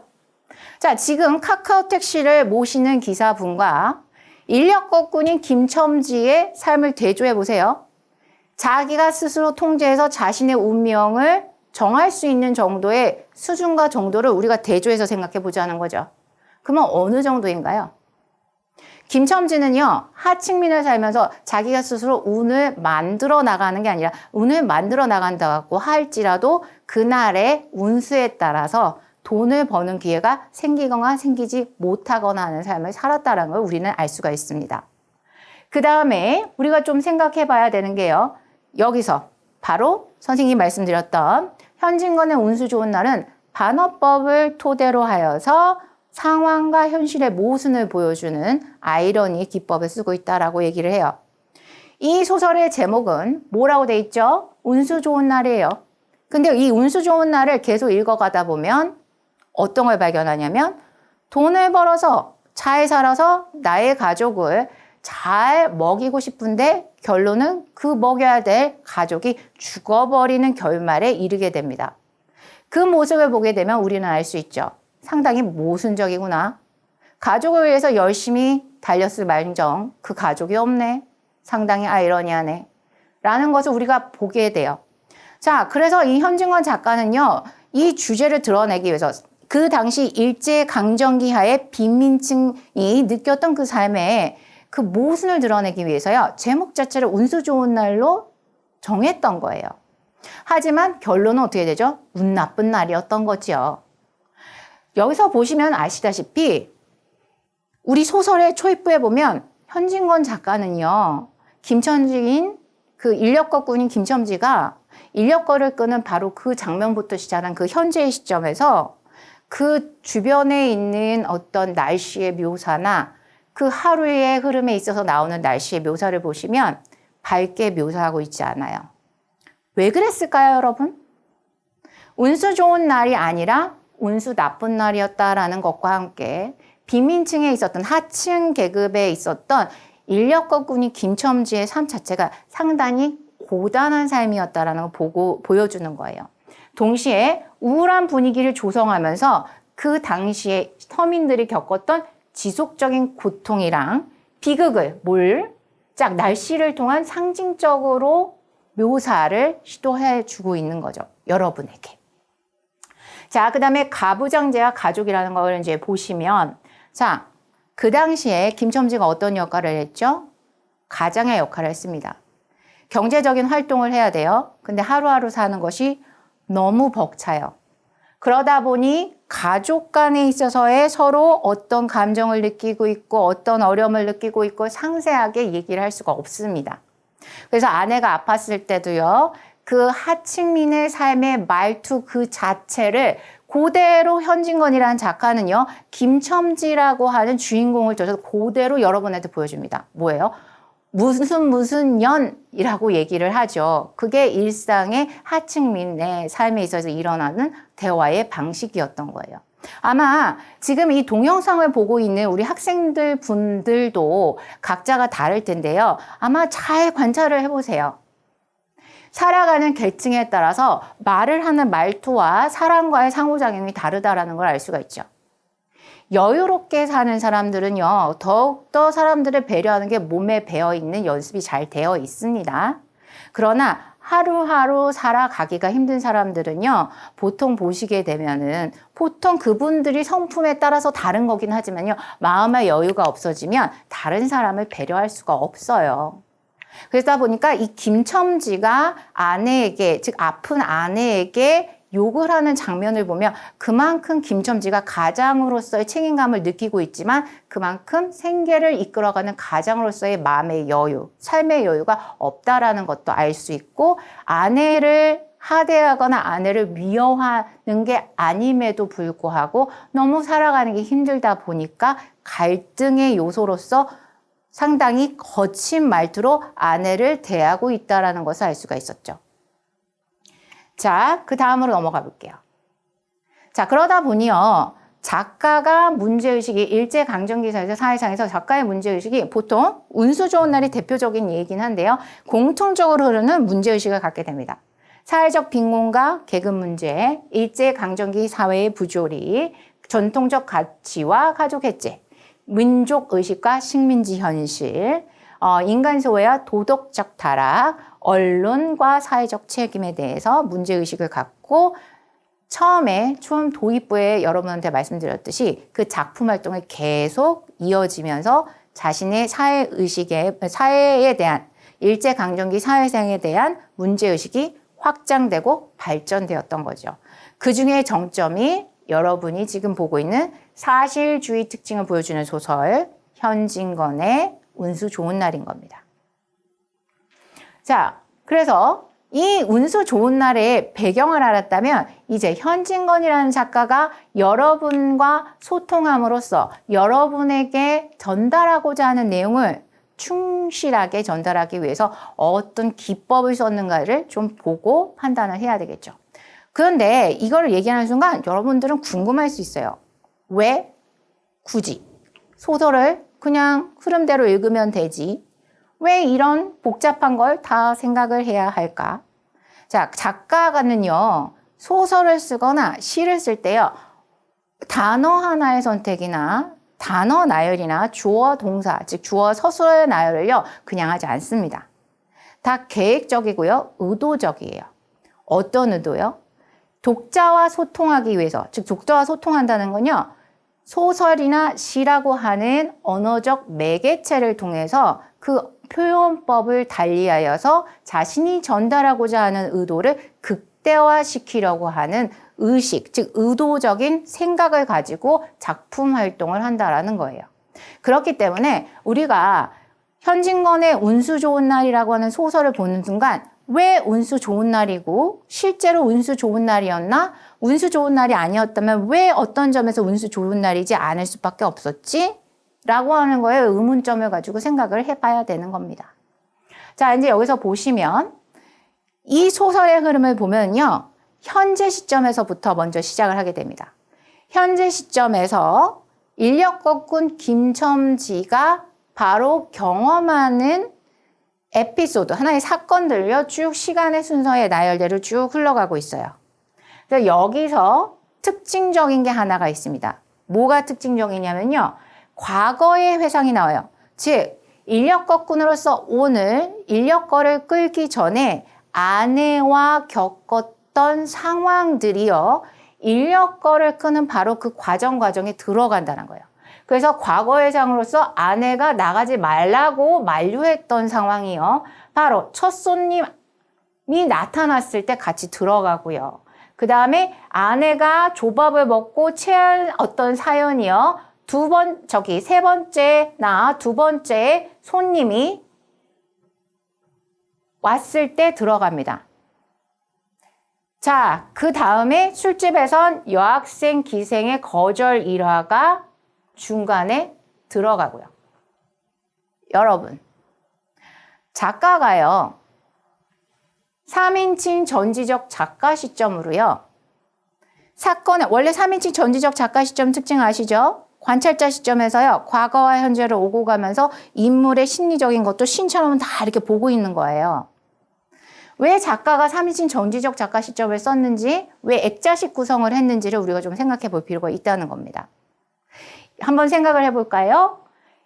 Speaker 1: 자, 지금 카카오 택시를 모시는 기사분과 인력거꾼인 김첨지의 삶을 대조해 보세요. 자기가 스스로 통제해서 자신의 운명을 정할 수 있는 정도의 수준과 정도를 우리가 대조해서 생각해 보자는 거죠. 그러면 어느 정도인가요? 김첨지는요, 하층민을 살면서 자기가 스스로 운을 만들어 나가는 게 아니라 운을 만들어 나간다고 할지라도 그날의 운수에 따라서 돈을 버는 기회가 생기거나 생기지 못하거나 하는 삶을 살았다는 걸 우리는 알 수가 있습니다. 그 다음에 우리가 좀 생각해 봐야 되는 게요. 여기서 바로 선생님이 말씀드렸던 현진건의 운수 좋은 날은 반어법을 토대로 하여서 상황과 현실의 모순을 보여주는 아이러니 기법을 쓰고 있다라고 얘기를 해요. 이 소설의 제목은 뭐라고 돼 있죠? 운수 좋은 날이에요. 근데 이 운수 좋은 날을 계속 읽어가다 보면 어떤 걸 발견하냐면 돈을 벌어서 잘 살아서 나의 가족을 잘 먹이고 싶은데 결론은 그 먹여야 될 가족이 죽어버리는 결말에 이르게 됩니다. 그 모습을 보게 되면 우리는 알 수 있죠. 상당히 모순적이구나. 가족을 위해서 열심히 달렸을 말정 그 가족이 없네. 상당히 아이러니하네. 라는 것을 우리가 보게 돼요. 자, 그래서 이 현진건 작가는요. 이 주제를 드러내기 위해서 그 당시 일제강점기 하에 빈민층이 느꼈던 그 삶의 그 모순을 드러내기 위해서요. 제목 자체를 운수 좋은 날로 정했던 거예요. 하지만 결론은 어떻게 되죠? 운 나쁜 날이었던 거죠. 여기서 보시면 아시다시피 우리 소설의 초입부에 보면 현진건 작가는요. 김첨지인 그 인력거꾼인 김첨지가 인력거를 끄는 바로 그 장면부터 시작한 그 현재의 시점에서 그 주변에 있는 어떤 날씨의 묘사나 그 하루의 흐름에 있어서 나오는 날씨의 묘사를 보시면 밝게 묘사하고 있지 않아요. 왜 그랬을까요, 여러분? 운수 좋은 날이 아니라 운수 나쁜 날이었다라는 것과 함께 빈민층에 있었던 하층 계급에 있었던 인력거꾼이 김첨지의 삶 자체가 상당히 고단한 삶이었다라는 걸 보여주는 거예요. 동시에 우울한 분위기를 조성하면서 그 당시에 서민들이 겪었던 지속적인 고통이랑 비극을 짝 날씨를 통한 상징적으로 묘사를 시도해 주고 있는 거죠. 여러분에게. 자, 그 다음에 가부장제와 가족이라는 걸 이제 보시면, 자, 그 당시에 김첨지가 어떤 역할을 했죠? 가장의 역할을 했습니다. 경제적인 활동을 해야 돼요. 근데 하루하루 사는 것이 너무 벅차요. 그러다 보니 가족 간에 있어서의 서로 어떤 감정을 느끼고 있고 어떤 어려움을 느끼고 있고 상세하게 얘기를 할 수가 없습니다. 그래서 아내가 아팠을 때도요. 그 하층민의 삶의 말투 그 자체를 그대로 현진건이라는 작가는요. 김첨지라고 하는 주인공을 줘서 그대로 여러분한테 보여줍니다. 뭐예요? 무슨 년이라고 얘기를 하죠. 그게 일상의 하층민의 삶에 있어서 일어나는 대화의 방식이었던 거예요. 아마 지금 이 동영상을 보고 있는 우리 학생들 분들도 각자가 다를 텐데요. 아마 잘 관찰을 해보세요. 살아가는 계층에 따라서 말을 하는 말투와 사람과의 상호작용이 다르다라는 걸 알 수가 있죠. 여유롭게 사는 사람들은요, 더욱더 사람들을 배려하는 게 몸에 배어있는 연습이 잘 되어 있습니다. 그러나 하루하루 살아가기가 힘든 사람들은요, 보통 보시게 되면은, 보통 그분들이 성품에 따라서 다른 거긴 하지만요, 마음의 여유가 없어지면 다른 사람을 배려할 수가 없어요. 그러다 보니까 이 김첨지가 아내에게, 즉 아픈 아내에게 욕을 하는 장면을 보면 그만큼 김첨지가 가장으로서의 책임감을 느끼고 있지만 그만큼 생계를 이끌어가는 가장으로서의 마음의 여유, 삶의 여유가 없다라는 것도 알 수 있고 아내를 하대하거나 아내를 미워하는 게 아님에도 불구하고 너무 살아가는 게 힘들다 보니까 갈등의 요소로서 상당히 거친 말투로 아내를 대하고 있다는 것을 알 수가 있었죠. 자, 그 다음으로 넘어가 볼게요. 자, 그러다 보니요. 작가가 문제의식이 일제강점기사에서 사회상에서 작가의 문제의식이 보통 운수 좋은 날이 대표적인 얘기긴 한데요. 공통적으로 흐르는 문제의식을 갖게 됩니다. 사회적 빈곤과 계급 문제, 일제강점기 사회의 부조리, 전통적 가치와 가족 해체, 민족의식과 식민지 현실, 인간 소외와 도덕적 타락, 언론과 사회적 책임에 대해서 문제의식을 갖고 처음 도입부에 여러분한테 말씀드렸듯이 그 작품 활동을 계속 이어지면서 자신의 사회에 대한 일제강점기 사회생에 대한 문제의식이 확장되고 발전되었던 거죠. 그 중에 정점이 여러분이 지금 보고 있는 사실주의 특징을 보여주는 소설 현진건의 운수 좋은 날인 겁니다. 자, 그래서 이 운수 좋은 날의 배경을 알았다면 이제 현진건이라는 작가가 여러분과 소통함으로써 여러분에게 전달하고자 하는 내용을 충실하게 전달하기 위해서 어떤 기법을 썼는가를 좀 보고 판단을 해야 되겠죠. 그런데 이거를 얘기하는 순간 여러분들은 궁금할 수 있어요. 왜 굳이 소설을 그냥 흐름대로 읽으면 되지? 왜 이런 복잡한 걸 다 생각을 해야 할까? 자, 작가가는요, 소설을 쓰거나 시를 쓸 때요, 단어 하나의 선택이나 단어 나열이나 주어 동사, 즉 주어 서술의 나열을요, 그냥 하지 않습니다. 다 계획적이고요, 의도적이에요. 어떤 의도요? 독자와 소통하기 위해서, 즉 독자와 소통한다는 건요, 소설이나 시라고 하는 언어적 매개체를 통해서 그 표현법을 달리하여서 자신이 전달하고자 하는 의도를 극대화시키려고 하는 의식, 즉 의도적인 생각을 가지고 작품 활동을 한다라는 거예요. 그렇기 때문에 우리가 현진건의 운수 좋은 날이라고 하는 소설을 보는 순간 왜 운수 좋은 날이고 실제로 운수 좋은 날이었나? 운수 좋은 날이 아니었다면 왜 어떤 점에서 운수 좋은 날이지 않을 수밖에 없었지? 라고 하는 거에 의문점을 가지고 생각을 해봐야 되는 겁니다. 자, 이제 여기서 보시면 이 소설의 흐름을 보면요. 현재 시점에서부터 먼저 시작을 하게 됩니다. 현재 시점에서 인력거꾼 김첨지가 바로 경험하는 에피소드, 하나의 사건들요. 쭉 시간의 순서의 나열대로 쭉 흘러가고 있어요. 그래서 여기서 특징적인 게 하나가 있습니다. 뭐가 특징적이냐면요. 과거의 회상이 나와요. 즉, 인력거꾼으로서 오늘 인력거를 끌기 전에 아내와 겪었던 상황들이요. 인력거를 끄는 바로 그 과정에 들어간다는 거예요. 그래서 과거 회상으로서 아내가 나가지 말라고 만류했던 상황이요. 바로 첫 손님이 나타났을 때 같이 들어가고요. 그 다음에 아내가 조밥을 먹고 체한 어떤 사연이요. 세 번째나 두 번째 손님이 왔을 때 들어갑니다. 자, 그 다음에 술집에선 여학생 기생의 거절 일화가 중간에 들어가고요. 여러분, 작가가요, 3인칭 전지적 작가 시점으로요, 원래 3인칭 전지적 작가 시점 특징 아시죠? 관찰자 시점에서요, 과거와 현재를 오고 가면서 인물의 심리적인 것도 신처럼 다 이렇게 보고 있는 거예요. 왜 작가가 3인칭 전지적 작가 시점을 썼는지, 왜 액자식 구성을 했는지를 우리가 좀 생각해 볼 필요가 있다는 겁니다. 한번 생각을 해볼까요?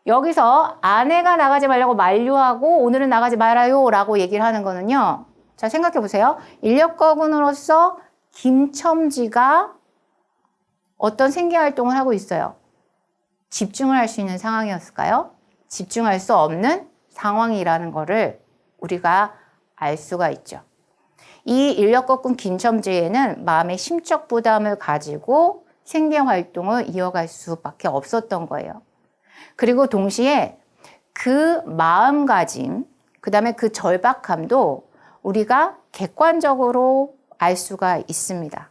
Speaker 1: 여기서 아내가 나가지 말라고 만류하고 오늘은 나가지 말아요 라고 얘기를 하는 거는요. 자, 생각해 보세요. 인력거군으로서 김첨지가 어떤 생계활동을 하고 있어요. 집중을 할 수 있는 상황이었을까요? 집중할 수 없는 상황이라는 거를 우리가 알 수가 있죠. 이 인력거군 김첨지에는 마음의 심적 부담을 가지고 생계활동을 이어갈 수밖에 없었던 거예요. 그리고 동시에 그 마음가짐, 그 다음에 그 절박함도 우리가 객관적으로 알 수가 있습니다.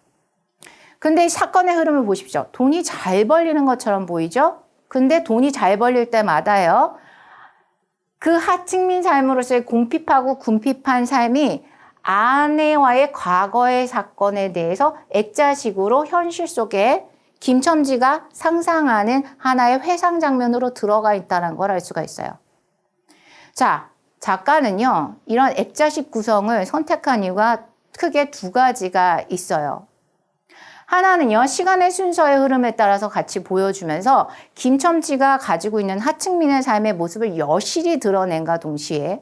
Speaker 1: 근데 이 사건의 흐름을 보십시오. 돈이 잘 벌리는 것처럼 보이죠? 근데 돈이 잘 벌릴 때마다요, 그 하층민 삶으로서의 궁핍하고 궁핍한 삶이 아내와의 과거의 사건에 대해서 액자식으로 현실 속에 김첨지가 상상하는 하나의 회상 장면으로 들어가 있다는 걸 알 수가 있어요. 자, 작가는요, 이런 액자식 구성을 선택한 이유가 크게 두 가지가 있어요. 하나는요, 시간의 순서의 흐름에 따라서 같이 보여주면서 김첨지가 가지고 있는 하층민의 삶의 모습을 여실히 드러낸과 동시에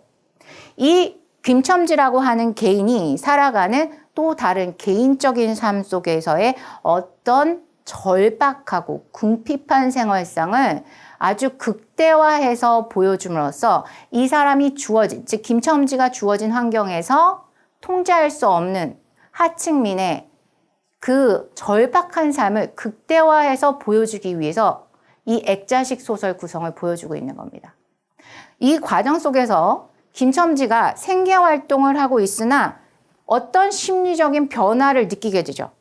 Speaker 1: 이 김첨지라고 하는 개인이 살아가는 또 다른 개인적인 삶 속에서의 어떤 절박하고 궁핍한 생활상을 아주 극대화해서 보여줌으로써 이 사람이 즉 김첨지가 주어진 환경에서 통제할 수 없는 하층민의 그 절박한 삶을 극대화해서 보여주기 위해서 이 액자식 소설 구성을 보여주고 있는 겁니다. 이 과정 속에서 김첨지가 생계활동을 하고 있으나 어떤 심리적인 변화를 느끼게 되죠.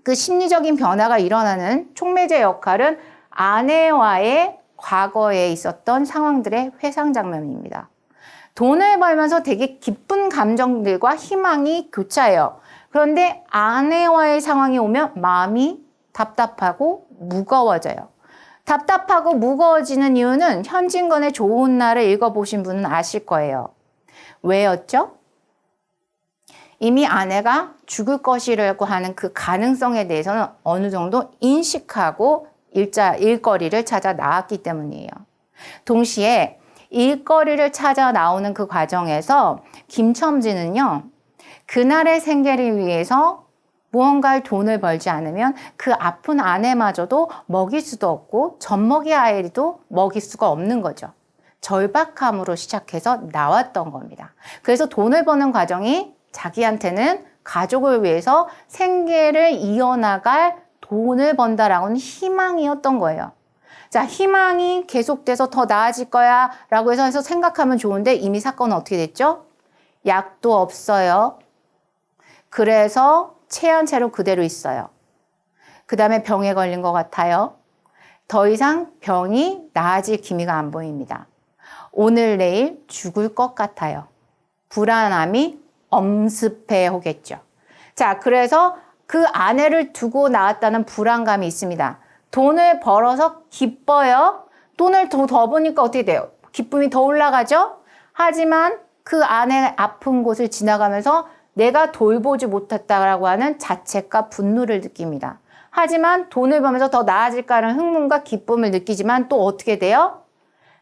Speaker 1: 그 심리적인 변화가 일어나는 촉매제 역할은 아내와의 과거에 있었던 상황들의 회상 장면입니다. 돈을 벌면서 되게 기쁜 감정들과 희망이 교차해요. 그런데 아내와의 상황이 오면 마음이 답답하고 무거워져요. 답답하고 무거워지는 이유는 현진건의 좋은 날을 읽어보신 분은 아실 거예요. 왜였죠? 이미 아내가 죽을 것이라고 하는 그 가능성에 대해서는 어느 정도 인식하고 일거리를 찾아 나왔기 때문이에요. 동시에 일거리를 찾아 나오는 그 과정에서 김첨지는요, 그날의 생계를 위해서 무언가의 돈을 벌지 않으면 그 아픈 아내마저도 먹일 수도 없고 젖먹이 아이도 먹일 수가 없는 거죠. 절박함으로 시작해서 나왔던 겁니다. 그래서 돈을 버는 과정이 자기한테는 가족을 위해서 생계를 이어나갈 돈을 번다라고는 희망이었던 거예요. 자, 희망이 계속돼서 더 나아질 거야 라고 해서 생각하면 좋은데 이미 사건은 어떻게 됐죠? 약도 없어요. 그래서 체한 채로 그대로 있어요. 그 다음에 병에 걸린 것 같아요. 더 이상 병이 나아질 기미가 안 보입니다. 오늘 내일 죽을 것 같아요. 불안함이 엄습해 오겠죠. 자, 그래서 그 아내를 두고 나왔다는 불안감이 있습니다. 돈을 벌어서 기뻐요. 돈을 더 버니까 어떻게 돼요? 기쁨이 더 올라가죠? 하지만 그 아내의 아픈 곳을 지나가면서 내가 돌보지 못했다라고 하는 자책과 분노를 느낍니다. 하지만 돈을 벌면서 더 나아질까 하는 흥분과 기쁨을 느끼지만 또 어떻게 돼요?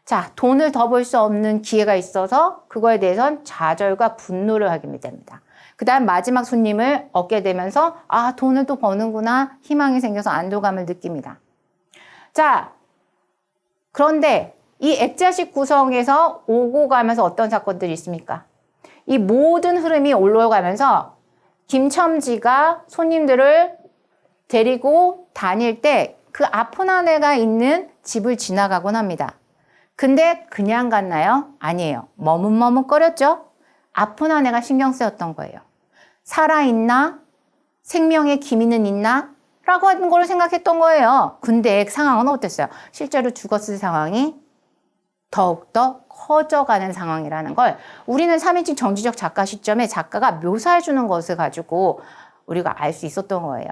Speaker 1: 자, 돈을 더 벌 수 없는 기회가 있어서 그거에 대해서는 좌절과 분노를 하게 됩니다. 그 다음 마지막 손님을 얻게 되면서 아, 돈을 또 버는구나 희망이 생겨서 안도감을 느낍니다. 자, 그런데 이 액자식 구성에서 오고 가면서 어떤 사건들이 있습니까? 이 모든 흐름이 올라가면서 김첨지가 손님들을 데리고 다닐 때 그 아픈 아내가 있는 집을 지나가곤 합니다. 근데 그냥 갔나요? 아니에요. 머뭇머뭇거렸죠? 아픈 아내가 신경 쓰였던 거예요. 살아있나? 생명의 기미는 있나? 라고 하는 걸 생각했던 거예요. 근데 상황은 어땠어요? 실제로 죽었을 상황이 더욱더 커져가는 상황이라는 걸 우리는 3인칭 정지적 작가 시점에 작가가 묘사해 주는 것을 가지고 우리가 알 수 있었던 거예요.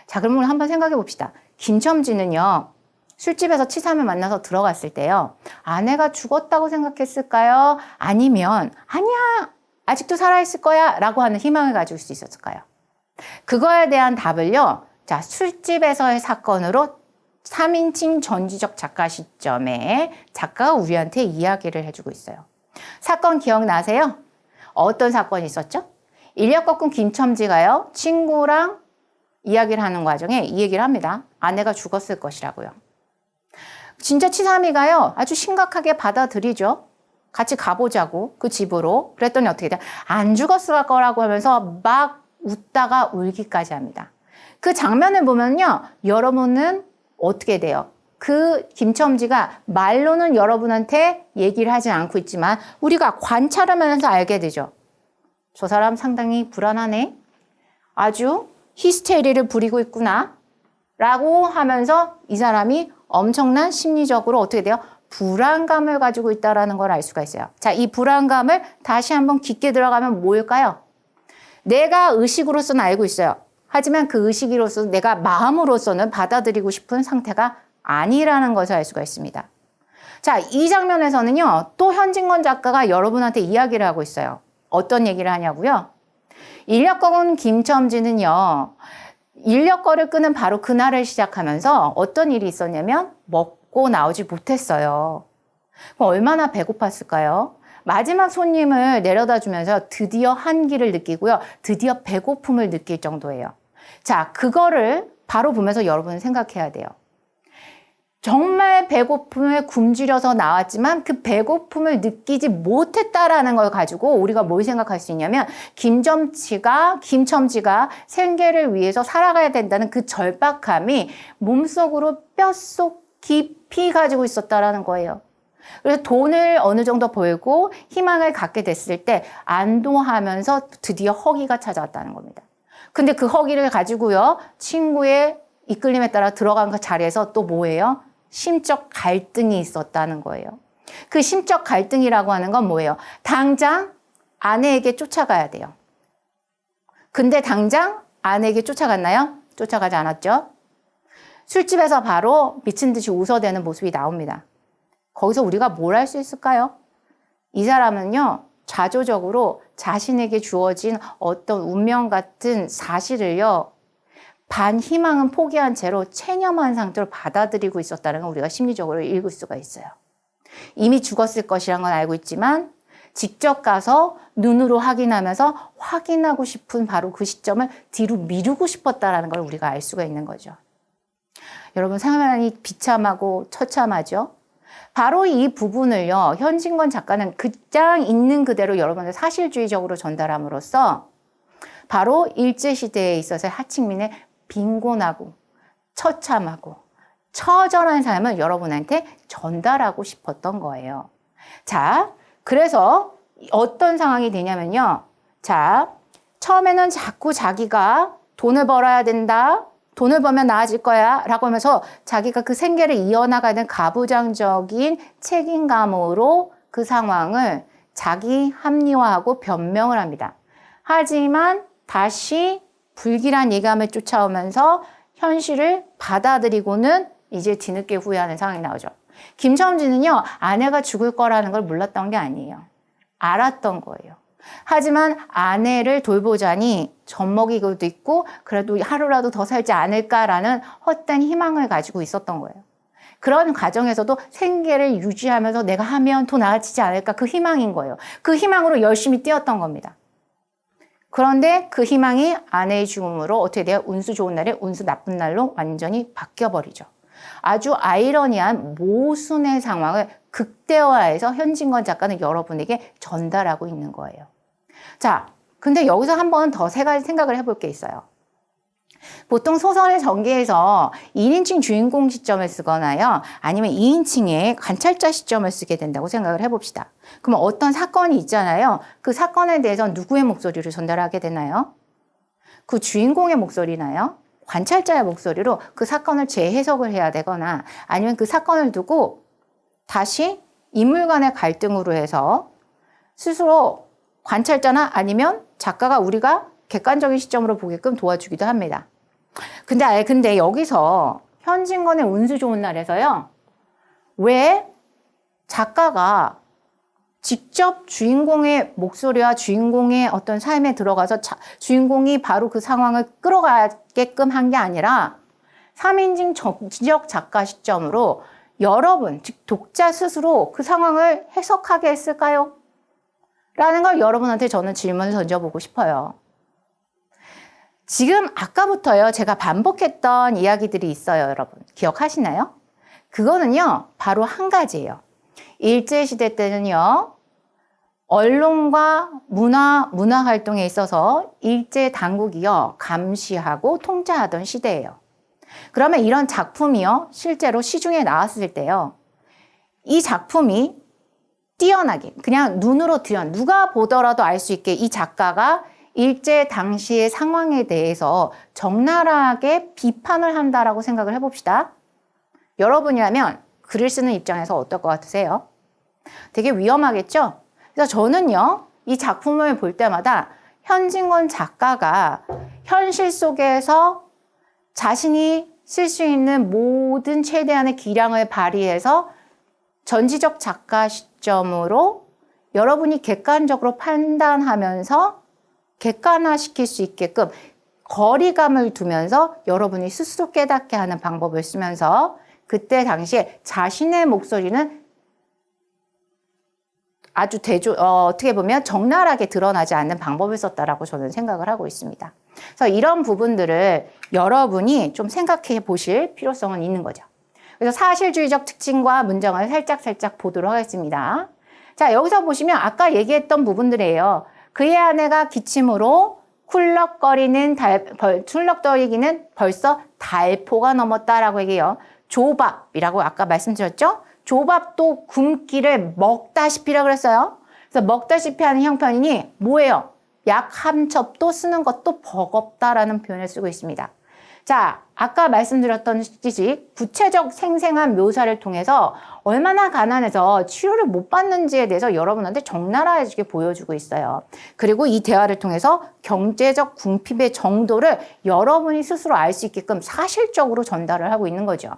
Speaker 1: 자, 그러면 한번 생각해 봅시다. 김첨지는요, 술집에서 치삼을 만나서 들어갔을 때요, 아내가 죽었다고 생각했을까요? 아니면 아니야, 아직도 살아있을 거야 라고 하는 희망을 가질 수 있었을까요? 그거에 대한 답을요, 자, 술집에서의 사건으로 3인칭 전지적 작가 시점에 작가가 우리한테 이야기를 해주고 있어요. 사건 기억나세요? 어떤 사건이 있었죠? 인력 거꾼 김첨지가요, 친구랑 이야기를 하는 과정에 이 얘기를 합니다. 아내가 죽었을 것이라고요. 진짜 치삼이가요, 아주 심각하게 받아들이죠. 같이 가보자고, 그 집으로. 그랬더니 어떻게 돼? 안 죽었을 거라고 하면서 막 웃다가 울기까지 합니다. 그 장면을 보면요, 여러분은 어떻게 돼요? 그 김첨지가 말로는 여러분한테 얘기를 하지 않고 있지만 우리가 관찰하면서 알게 되죠. 저 사람 상당히 불안하네. 아주 히스테리를 부리고 있구나. 라고 하면서 이 사람이 엄청난 심리적으로 어떻게 돼요? 불안감을 가지고 있다는 걸 알 수가 있어요. 자, 이 불안감을 다시 한번 깊게 들어가면 뭘까요? 내가 의식으로서는 알고 있어요. 하지만 그 의식으로서 내가 마음으로서는 받아들이고 싶은 상태가 아니라는 것을 알 수가 있습니다. 자, 이 장면에서는요, 또 현진건 작가가 여러분한테 이야기를 하고 있어요. 어떤 얘기를 하냐고요? 인력거꾼 김첨지는요, 인력거를 끄는 바로 그날을 시작하면서 어떤 일이 있었냐면 먹고 나오지 못했어요. 그럼 얼마나 배고팠을까요? 마지막 손님을 내려다 주면서 드디어 한기를 느끼고요. 드디어 배고픔을 느낄 정도예요. 자, 그거를 바로 보면서 여러분은 생각해야 돼요. 정말 배고픔을 굶주려서 나왔지만 그 배고픔을 느끼지 못했다라는 걸 가지고 우리가 뭘 생각할 수 있냐면 김첨지가 생계를 위해서 살아가야 된다는 그 절박함이 몸속으로 뼛속 깊이 가지고 있었다라는 거예요. 그래서 돈을 어느 정도 벌고 희망을 갖게 됐을 때 안도하면서 드디어 허기가 찾아왔다는 겁니다. 근데 그 허기를 가지고요, 친구의 이끌림에 따라 들어간 그 자리에서 또 뭐예요? 심적 갈등이 있었다는 거예요. 그 심적 갈등이라고 하는 건 뭐예요? 당장 아내에게 쫓아가야 돼요. 근데 당장 아내에게 쫓아갔나요? 쫓아가지 않았죠? 술집에서 바로 미친 듯이 웃어대는 모습이 나옵니다. 거기서 우리가 뭘 할 수 있을까요? 이 사람은요, 자조적으로 자신에게 주어진 어떤 운명 같은 사실을요, 반 희망은 포기한 채로 체념한 상태로 받아들이고 있었다는 걸 우리가 심리적으로 읽을 수가 있어요. 이미 죽었을 것이란 건 알고 있지만 직접 가서 눈으로 확인하면서 확인하고 싶은 바로 그 시점을 뒤로 미루고 싶었다는 걸 우리가 알 수가 있는 거죠. 여러분, 상당히 비참하고 처참하죠? 바로 이 부분을요, 현진건 작가는 그냥 있는 그대로 여러분들 사실주의적으로 전달함으로써 바로 일제시대에 있어서 하층민의 빈곤하고 처참하고 처절한 삶을 여러분한테 전달하고 싶었던 거예요. 자, 그래서 어떤 상황이 되냐면요. 자, 처음에는 자꾸 자기가 돈을 벌어야 된다. 돈을 벌면 나아질 거야. 라고 하면서 자기가 그 생계를 이어나가는 가부장적인 책임감으로 그 상황을 자기 합리화하고 변명을 합니다. 하지만 다시 불길한 예감을 쫓아오면서 현실을 받아들이고는 이제 뒤늦게 후회하는 상황이 나오죠. 김첨지는요, 아내가 죽을 거라는 걸 몰랐던 게 아니에요. 알았던 거예요. 하지만 아내를 돌보자니 젖먹이고도 있고 그래도 하루라도 더 살지 않을까라는 헛된 희망을 가지고 있었던 거예요. 그런 과정에서도 생계를 유지하면서 내가 하면 더 나아지지 않을까, 그 희망인 거예요. 그 희망으로 열심히 뛰었던 겁니다. 그런데 그 희망이 아내의 죽음으로 어떻게 돼요? 운수 좋은 날에 운수 나쁜 날로 완전히 바뀌어버리죠. 아주 아이러니한 모순의 상황을 극대화해서 현진건 작가는 여러분에게 전달하고 있는 거예요. 자, 근데 여기서 한 번 더 세 가지 생각을 해볼 게 있어요. 보통 소설의 전개에서 1인칭 주인공 시점을 쓰거나요. 아니면 2인칭의 관찰자 시점을 쓰게 된다고 생각을 해봅시다. 그럼 어떤 사건이 있잖아요. 그 사건에 대해서 누구의 목소리를 전달하게 되나요? 그 주인공의 목소리나요? 관찰자의 목소리로 그 사건을 재해석을 해야 되거나 아니면 그 사건을 두고 다시 인물 간의 갈등으로 해서 스스로 관찰자나 아니면 작가가 우리가 객관적인 시점으로 보게끔 도와주기도 합니다. 근데 여기서 현진건의 운수 좋은 날에서요. 왜 작가가 직접 주인공의 목소리와 주인공의 어떤 삶에 들어가서 주인공이 바로 그 상황을 끌어가게끔 한 게 아니라 3인칭 정지적 작가 시점으로 여러분, 즉 독자 스스로 그 상황을 해석하게 했을까요? 라는 걸 여러분한테 저는 질문을 던져보고 싶어요. 지금 아까부터요, 제가 반복했던 이야기들이 있어요, 여러분. 기억하시나요? 그거는요, 바로 한 가지예요. 일제시대 때는요, 언론과 문화 활동에 있어서 일제 당국이요, 감시하고 통제하던 시대예요. 그러면 이런 작품이요, 실제로 시중에 나왔을 때요, 이 작품이 뛰어나게, 그냥 눈으로 누가 보더라도 알 수 있게 이 작가가 일제 당시의 상황에 대해서 적나라하게 비판을 한다라고 생각을 해봅시다. 여러분이라면 글을 쓰는 입장에서 어떨 것 같으세요? 되게 위험하겠죠? 그래서 저는요, 이 작품을 볼 때마다 현진건 작가가 현실 속에서 자신이 쓸 수 있는 모든 최대한의 기량을 발휘해서 전지적 작가 시점으로 여러분이 객관적으로 판단하면서 객관화시킬 수 있게끔 거리감을 두면서 여러분이 스스로 깨닫게 하는 방법을 쓰면서 그때 당시에 자신의 목소리는 아주 어떻게 보면 적나라하게 드러나지 않는 방법을 썼다라고 저는 생각을 하고 있습니다. 그래서 이런 부분들을 여러분이 좀 생각해 보실 필요성은 있는 거죠. 그래서 사실주의적 특징과 문장을 살짝 보도록 하겠습니다. 자, 여기서 보시면 아까 얘기했던 부분들이에요. 그의 아내가 기침으로 쿨럭거리기는 벌써 달포가 넘었다라고 얘기해요. 조밥이라고 아까 말씀드렸죠? 조밥도 굶기를 먹다시피라고 그랬어요. 그래서 먹다시피 하는 형편이니 뭐예요? 약 한 첩도 쓰는 것도 버겁다라는 표현을 쓰고 있습니다. 자, 아까 말씀드렸던 구체적 생생한 묘사를 통해서 얼마나 가난해서 치료를 못 받는지에 대해서 여러분한테 적나라하게 보여주고 있어요. 그리고 이 대화를 통해서 경제적 궁핍의 정도를 여러분이 스스로 알 수 있게끔 사실적으로 전달을 하고 있는 거죠.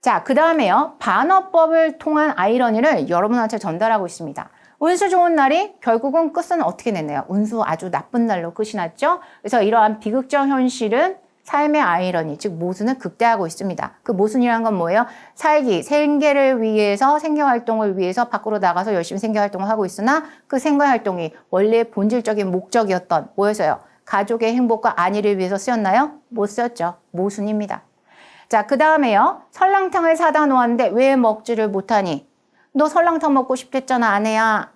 Speaker 1: 자, 그 다음에요. 반어법을 통한 아이러니를 여러분한테 전달하고 있습니다. 운수 좋은 날이 결국은 끝은 어떻게 냈네요? 운수 아주 나쁜 날로 끝이 났죠? 그래서 이러한 비극적 현실은 삶의 아이러니, 즉 모순을 극대화하고 있습니다. 그 모순이라는 건 뭐예요? 생계를 위해서, 생계활동을 위해서 밖으로 나가서 열심히 생계활동을 하고 있으나 그 생계활동이 원래 본질적인 목적이었던 뭐였어요? 가족의 행복과 안위를 위해서 쓰였나요? 못 쓰였죠. 모순입니다. 자, 그 다음에요. 설렁탕을 사다 놓았는데 왜 먹지를 못하니? 너 설렁탕 먹고 싶댔잖아, 아내야.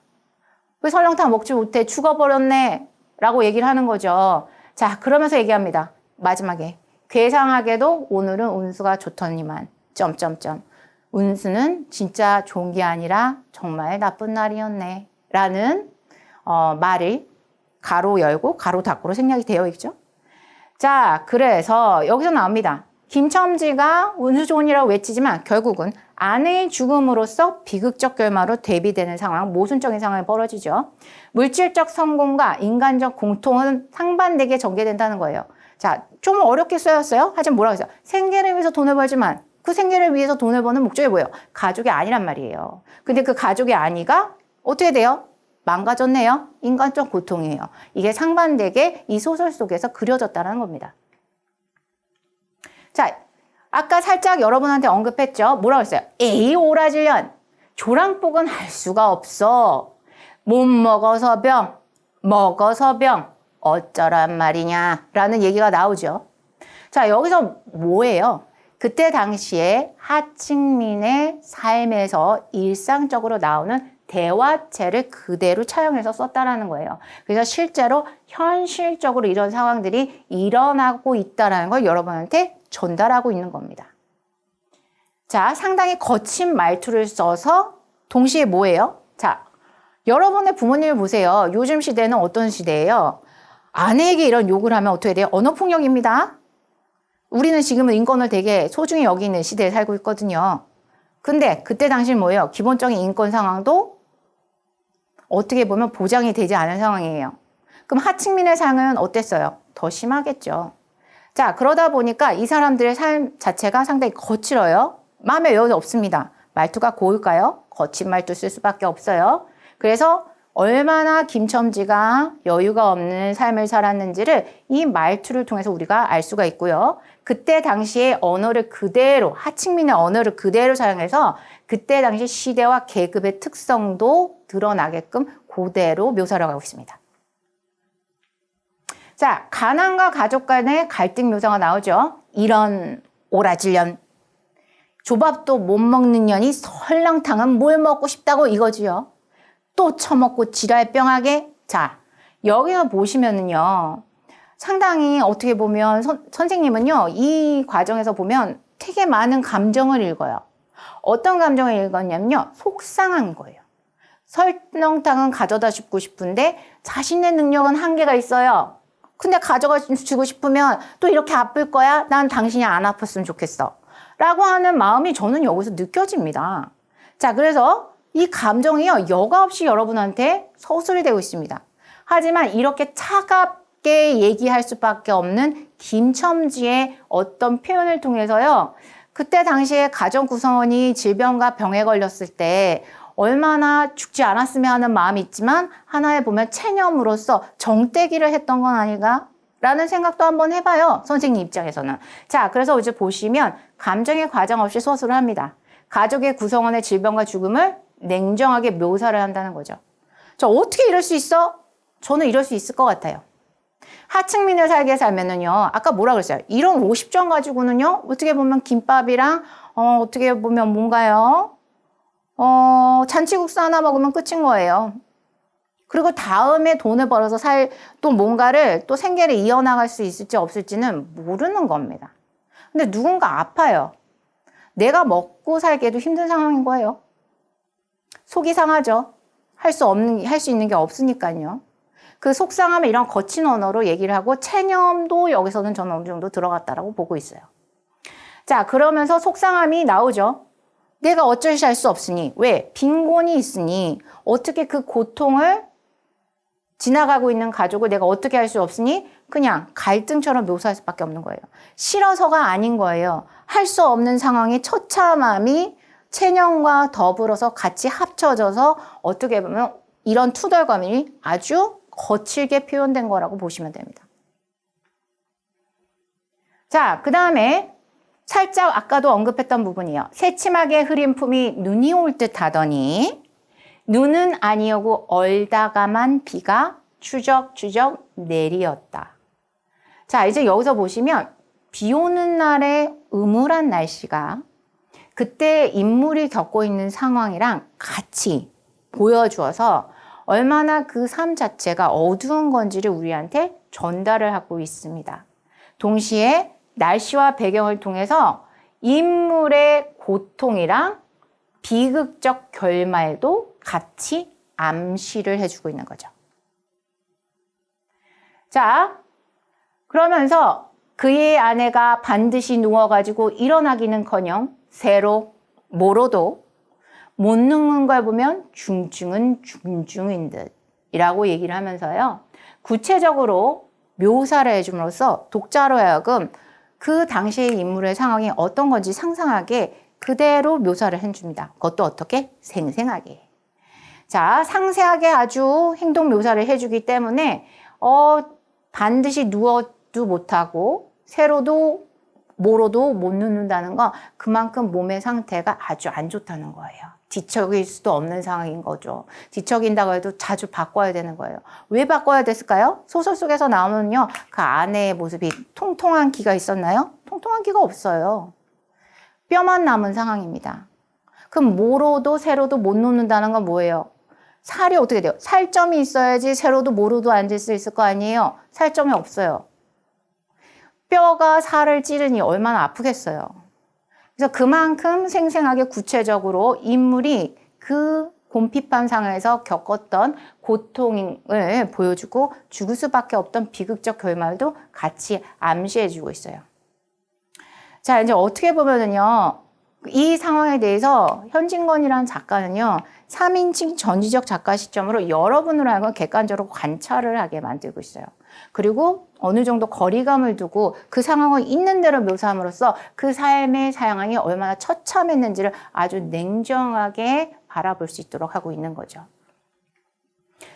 Speaker 1: 왜 설렁탕 먹지 못해? 죽어버렸네. 라고 얘기를 하는 거죠. 자, 그러면서 얘기합니다. 마지막에. 괴상하게도 오늘은 운수가 좋더니만. 운수는 진짜 좋은 게 아니라 정말 나쁜 날이었네. 라는 말이 가로 열고 가로 닫고로 생략이 되어 있죠. 자, 그래서 여기서 나옵니다. 김첨지가 운수 좋은이라고 외치지만 결국은 아내의 죽음으로써 비극적 결말로 대비되는 상황, 모순적인 상황이 벌어지죠. 물질적 성공과 인간적 공통은 상반되게 전개된다는 거예요. 자, 좀 어렵게 쓰였어요. 하지만 뭐라고 했어요? 생계를 위해서 돈을 벌지만 그 생계를 위해서 돈을 버는 목적이 뭐예요? 가족이 아니란 말이에요. 근데 그 가족의 아니가 어떻게 돼요? 망가졌네요. 인간적 고통이에요. 이게 상반되게 이 소설 속에서 그려졌다는 겁니다. 자, 아까 살짝 여러분한테 언급했죠? 뭐라고 했어요? 에이 오라질년, 조랑복은 할 수가 없어. 못 먹어서 병, 먹어서 병, 어쩌란 말이냐 라는 얘기가 나오죠. 자, 여기서 뭐예요? 그때 당시에 하층민의 삶에서 일상적으로 나오는 대화체를 그대로 차용해서 썼다라는 거예요. 그래서 실제로 현실적으로 이런 상황들이 일어나고 있다는 걸 여러분한테 전달하고 있는 겁니다. 자, 상당히 거친 말투를 써서 동시에 뭐예요? 자, 여러분의 부모님을 보세요. 요즘 시대는 어떤 시대예요? 아내에게 이런 욕을 하면 어떻게 돼요? 언어폭력입니다. 우리는 지금은 인권을 되게 소중히 여기는 시대에 살고 있거든요. 근데 그때 당시는 뭐예요? 기본적인 인권 상황도 어떻게 보면 보장이 되지 않은 상황이에요. 그럼 하층민의 상은 어땠어요? 더 심하겠죠. 자, 그러다 보니까 이 사람들의 삶 자체가 상당히 거칠어요. 마음에 여유 없습니다. 말투가 고울까요? 거친 말투 쓸 수밖에 없어요. 그래서 얼마나 김첨지가 여유가 없는 삶을 살았는지를 이 말투를 통해서 우리가 알 수가 있고요. 그때 당시에 언어를 그대로, 하층민의 언어를 그대로 사용해서 그때 당시 시대와 계급의 특성도 드러나게끔 그대로 묘사를 하고 있습니다. 자, 가난과 가족 간의 갈등 묘사가 나오죠. 이런 오라질년, 조밥도 못 먹는 년이 설렁탕은 뭘 먹고 싶다고 이거지요. 또 처먹고 지랄병하게. 자, 여기서 보시면은요, 상당히 어떻게 보면 선생님은요, 이 과정에서 보면 되게 많은 감정을 읽어요. 어떤 감정을 읽었냐면요, 속상한 거예요. 설렁탕은 가져다 주고 싶은데 자신의 능력은 한계가 있어요. 근데 가져가 주고 싶으면 또 이렇게 아플 거야? 난 당신이 안 아팠으면 좋겠어. 라고 하는 마음이 저는 여기서 느껴집니다. 자, 그래서 이 감정이요, 여과 없이 여러분한테 서술이 되고 있습니다. 하지만 이렇게 차갑게 얘기할 수밖에 없는 김첨지의 어떤 표현을 통해서요, 그때 당시에 가정 구성원이 질병과 병에 걸렸을 때 얼마나 죽지 않았으면 하는 마음이 있지만 하나에 보면 체념으로서 정떼기를 했던 건 아닌가? 라는 생각도 한번 해봐요. 선생님 입장에서는. 자, 그래서 이제 보시면 감정의 과정 없이 서술을 합니다. 가족의 구성원의 질병과 죽음을 냉정하게 묘사를 한다는 거죠. 저 어떻게 이럴 수 있어? 저는 이럴 수 있을 것 같아요. 하층민을 살게 살면은요, 아까 뭐라 그랬어요? 이런 50점 가지고는요, 어떻게 보면 김밥이랑, 어떻게 보면 뭔가요? 잔치국수 하나 먹으면 끝인 거예요. 그리고 다음에 돈을 벌어서 또 뭔가를 또 생계를 이어나갈 수 있을지 없을지는 모르는 겁니다. 근데 누군가 아파요. 내가 먹고 살기에도 힘든 상황인 거예요. 속이 상하죠. 할 수 있는 게 없으니까요. 그 속상함을 이런 거친 언어로 얘기를 하고 체념도 여기서는 저는 어느 정도 들어갔다라고 보고 있어요. 자, 그러면서 속상함이 나오죠. 내가 어쩔 수 할 수 없으니. 왜? 빈곤이 있으니 어떻게 그 고통을 지나가고 있는 가족을 내가 어떻게 할 수 없으니 그냥 갈등처럼 묘사할 수밖에 없는 거예요. 싫어서가 아닌 거예요. 할 수 없는 상황의 처참함이 체념과 더불어서 같이 합쳐져서 어떻게 보면 이런 투덜감이 아주 거칠게 표현된 거라고 보시면 됩니다. 자, 그 다음에 살짝 아까도 언급했던 부분이에요. 새침하게 흐린 품이 눈이 올 듯 하더니 눈은 아니오고 얼다가만 비가 추적추적 내리었다. 자, 이제 여기서 보시면 비 오는 날의 음울한 날씨가 그때 인물이 겪고 있는 상황이랑 같이 보여주어서 얼마나 그 삶 자체가 어두운 건지를 우리한테 전달을 하고 있습니다. 동시에 날씨와 배경을 통해서 인물의 고통이랑 비극적 결말도 같이 암시를 해주고 있는 거죠. 자, 그러면서 그의 아내가 반드시 누워가지고 일어나기는커녕 새로 모로도 못 눕는 걸 보면 중증은 중증인 듯이라고 얘기를 하면서요. 구체적으로 묘사를 해줌으로써 독자로 하여금 그 당시의 인물의 상황이 어떤 건지 상상하게 그대로 묘사를 해줍니다. 그것도 어떻게? 생생하게. 자, 상세하게 아주 행동 묘사를 해주기 때문에 반드시 누워도 못하고 세로도 모로도 못 눕는다는 건 그만큼 몸의 상태가 아주 안 좋다는 거예요. 뒤척일 수도 없는 상황인 거죠. 뒤척인다고 해도 자주 바꿔야 되는 거예요. 왜 바꿔야 됐을까요? 소설 속에서 나오면요, 그 아내의 모습이 통통한 기가 있었나요? 통통한 기가 없어요. 뼈만 남은 상황입니다. 그럼 모로도 세로도 못 놓는다는 건 뭐예요? 살이 어떻게 돼요? 살점이 있어야지 세로도 모로도 앉을 수 있을 거 아니에요? 살점이 없어요. 뼈가 살을 찌르니 얼마나 아프겠어요. 그래서 그만큼 생생하게 구체적으로 인물이 그 곰핍한 상황에서 겪었던 고통을 보여주고 죽을 수밖에 없던 비극적 결말도 같이 암시해주고 있어요. 자, 이제 어떻게 보면은요, 이 상황에 대해서 현진건이라는 작가는요, 3인칭 전지적 작가 시점으로 여러분으로 하여금 객관적으로 관찰을 하게 만들고 있어요. 그리고 어느 정도 거리감을 두고 그 상황을 있는 대로 묘사함으로써 그 삶의 상황이 얼마나 처참했는지를 아주 냉정하게 바라볼 수 있도록 하고 있는 거죠.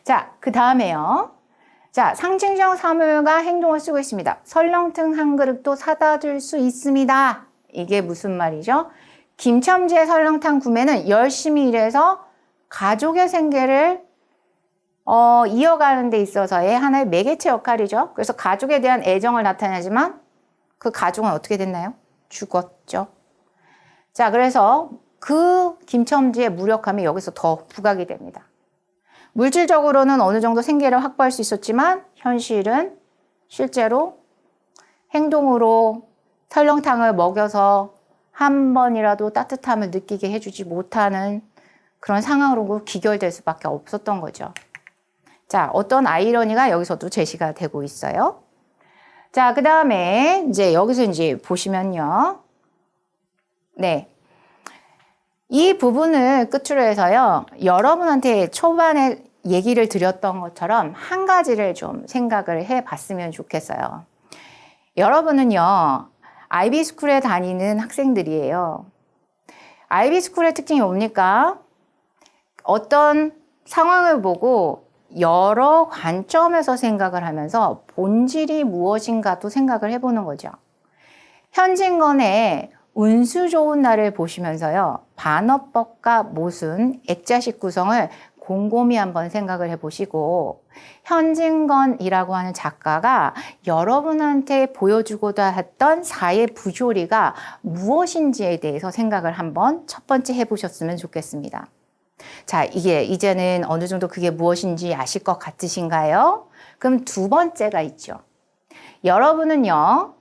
Speaker 1: 자, 그 다음에요. 자, 상징적 사물과 행동을 쓰고 있습니다. 설렁탕 한 그릇도 사다 줄 수 있습니다. 이게 무슨 말이죠? 김첨지의 설렁탕 구매는 열심히 일해서 가족의 생계를 이어가는 데 있어서의 하나의 매개체 역할이죠. 그래서 가족에 대한 애정을 나타내지만 그 가족은 어떻게 됐나요? 죽었죠. 자, 그래서 그 김첨지의 무력함이 여기서 더 부각이 됩니다. 물질적으로는 어느 정도 생계를 확보할 수 있었지만 현실은 실제로 행동으로 설렁탕을 먹여서 한 번이라도 따뜻함을 느끼게 해주지 못하는 그런 상황으로 기결될 수밖에 없었던 거죠. 자, 어떤 아이러니가 여기서도 제시가 되고 있어요. 자, 그 다음에 이제 여기서 이제 보시면요. 네. 이 부분을 끝으로 해서요. 여러분한테 초반에 얘기를 드렸던 것처럼 한 가지를 좀 생각을 해 봤으면 좋겠어요. 여러분은요. 아이비스쿨에 다니는 학생들이에요. 아이비스쿨의 특징이 뭡니까? 어떤 상황을 보고 여러 관점에서 생각을 하면서 본질이 무엇인가도 생각을 해보는 거죠. 현진건의 운수 좋은 날을 보시면서요. 반어법과 모순, 액자식 구성을 곰곰이 한번 생각을 해보시고 현진건이라고 하는 작가가 여러분한테 보여주고자 했던 사회 부조리가 무엇인지에 대해서 생각을 한번 첫 번째 해보셨으면 좋겠습니다. 자, 이게 이제는 어느 정도 그게 무엇인지 아실 것 같으신가요? 그럼 두 번째가 있죠. 여러분은요,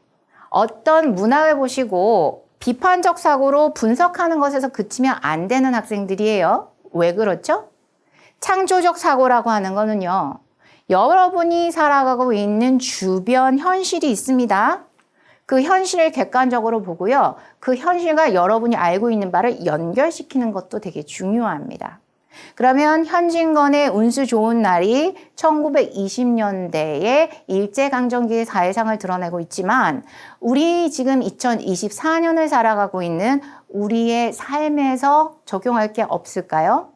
Speaker 1: 어떤 문학을 보시고 비판적 사고로 분석하는 것에서 그치면 안 되는 학생들이에요. 왜 그렇죠? 창조적 사고라고 하는 거는요, 여러분이 살아가고 있는 주변 현실이 있습니다. 그 현실을 객관적으로 보고요. 그 현실과 여러분이 알고 있는 바를 연결시키는 것도 되게 중요합니다. 그러면 현진건의 운수 좋은 날이 1920년대의 일제강점기의 사회상을 드러내고 있지만 우리 지금 2024년을 살아가고 있는 우리의 삶에서 적용할 게 없을까요?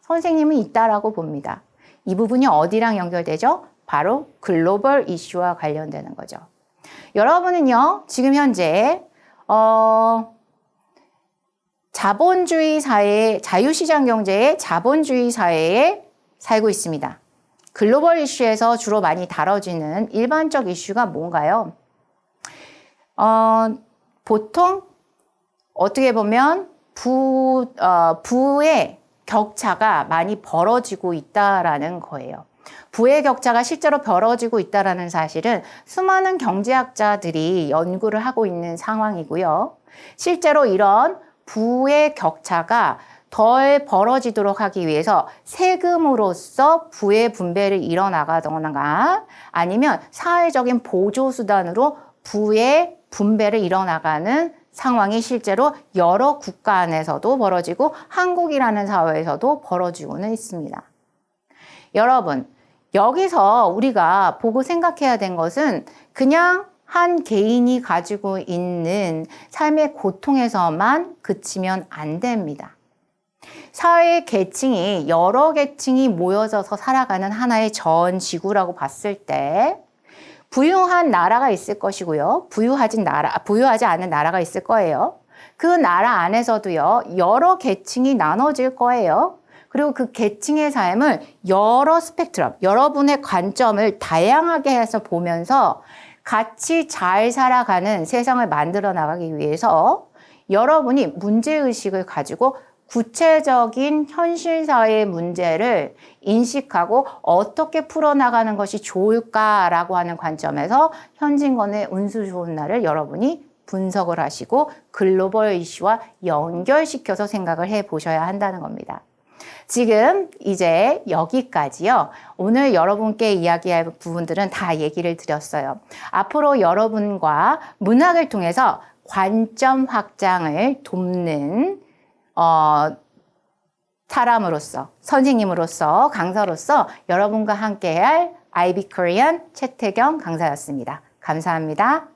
Speaker 1: 선생님은 있다라고 봅니다. 이 부분이 어디랑 연결되죠? 바로 글로벌 이슈와 관련되는 거죠. 여러분은요, 지금 현재 자본주의 사회, 자유시장 경제의 자본주의 사회에 살고 있습니다. 글로벌 이슈에서 주로 많이 다뤄지는 일반적 이슈가 뭔가요? 보통 어떻게 보면 부의 격차가 많이 벌어지고 있다라는 거예요. 부의 격차가 실제로 벌어지고 있다는 사실은 수많은 경제학자들이 연구를 하고 있는 상황이고요. 실제로 이런 부의 격차가 덜 벌어지도록 하기 위해서 세금으로서 부의 분배를 이뤄나가거나 아니면 사회적인 보조수단으로 부의 분배를 이뤄나가는 상황이 실제로 여러 국가 안에서도 벌어지고 한국이라는 사회에서도 벌어지고는 있습니다. 여러분, 여기서 우리가 보고 생각해야 된 것은 그냥 한 개인이 가지고 있는 삶의 고통에서만 그치면 안 됩니다. 사회 계층이 여러 계층이 모여져서 살아가는 하나의 전 지구라고 봤을 때 부유한 나라가 있을 것이고요. 부유하지 않은 나라가 있을 거예요. 그 나라 안에서도요, 여러 계층이 나눠질 거예요. 그리고 그 계층의 삶을 여러 스펙트럼, 여러분의 관점을 다양하게 해서 보면서 같이 잘 살아가는 세상을 만들어 나가기 위해서 여러분이 문제의식을 가지고 구체적인 현실사회의 문제를 인식하고 어떻게 풀어나가는 것이 좋을까라고 하는 관점에서 현진건의 운수 좋은 날을 여러분이 분석을 하시고 글로벌 이슈와 연결시켜서 생각을 해 보셔야 한다는 겁니다. 지금 이제 여기까지요. 오늘 여러분께 이야기할 부분들은 다 얘기를 드렸어요. 앞으로 여러분과 문학을 통해서 관점 확장을 돕는 사람으로서, 선생님으로서, 강사로서 여러분과 함께할 IB Korean 최태경 강사였습니다. 감사합니다.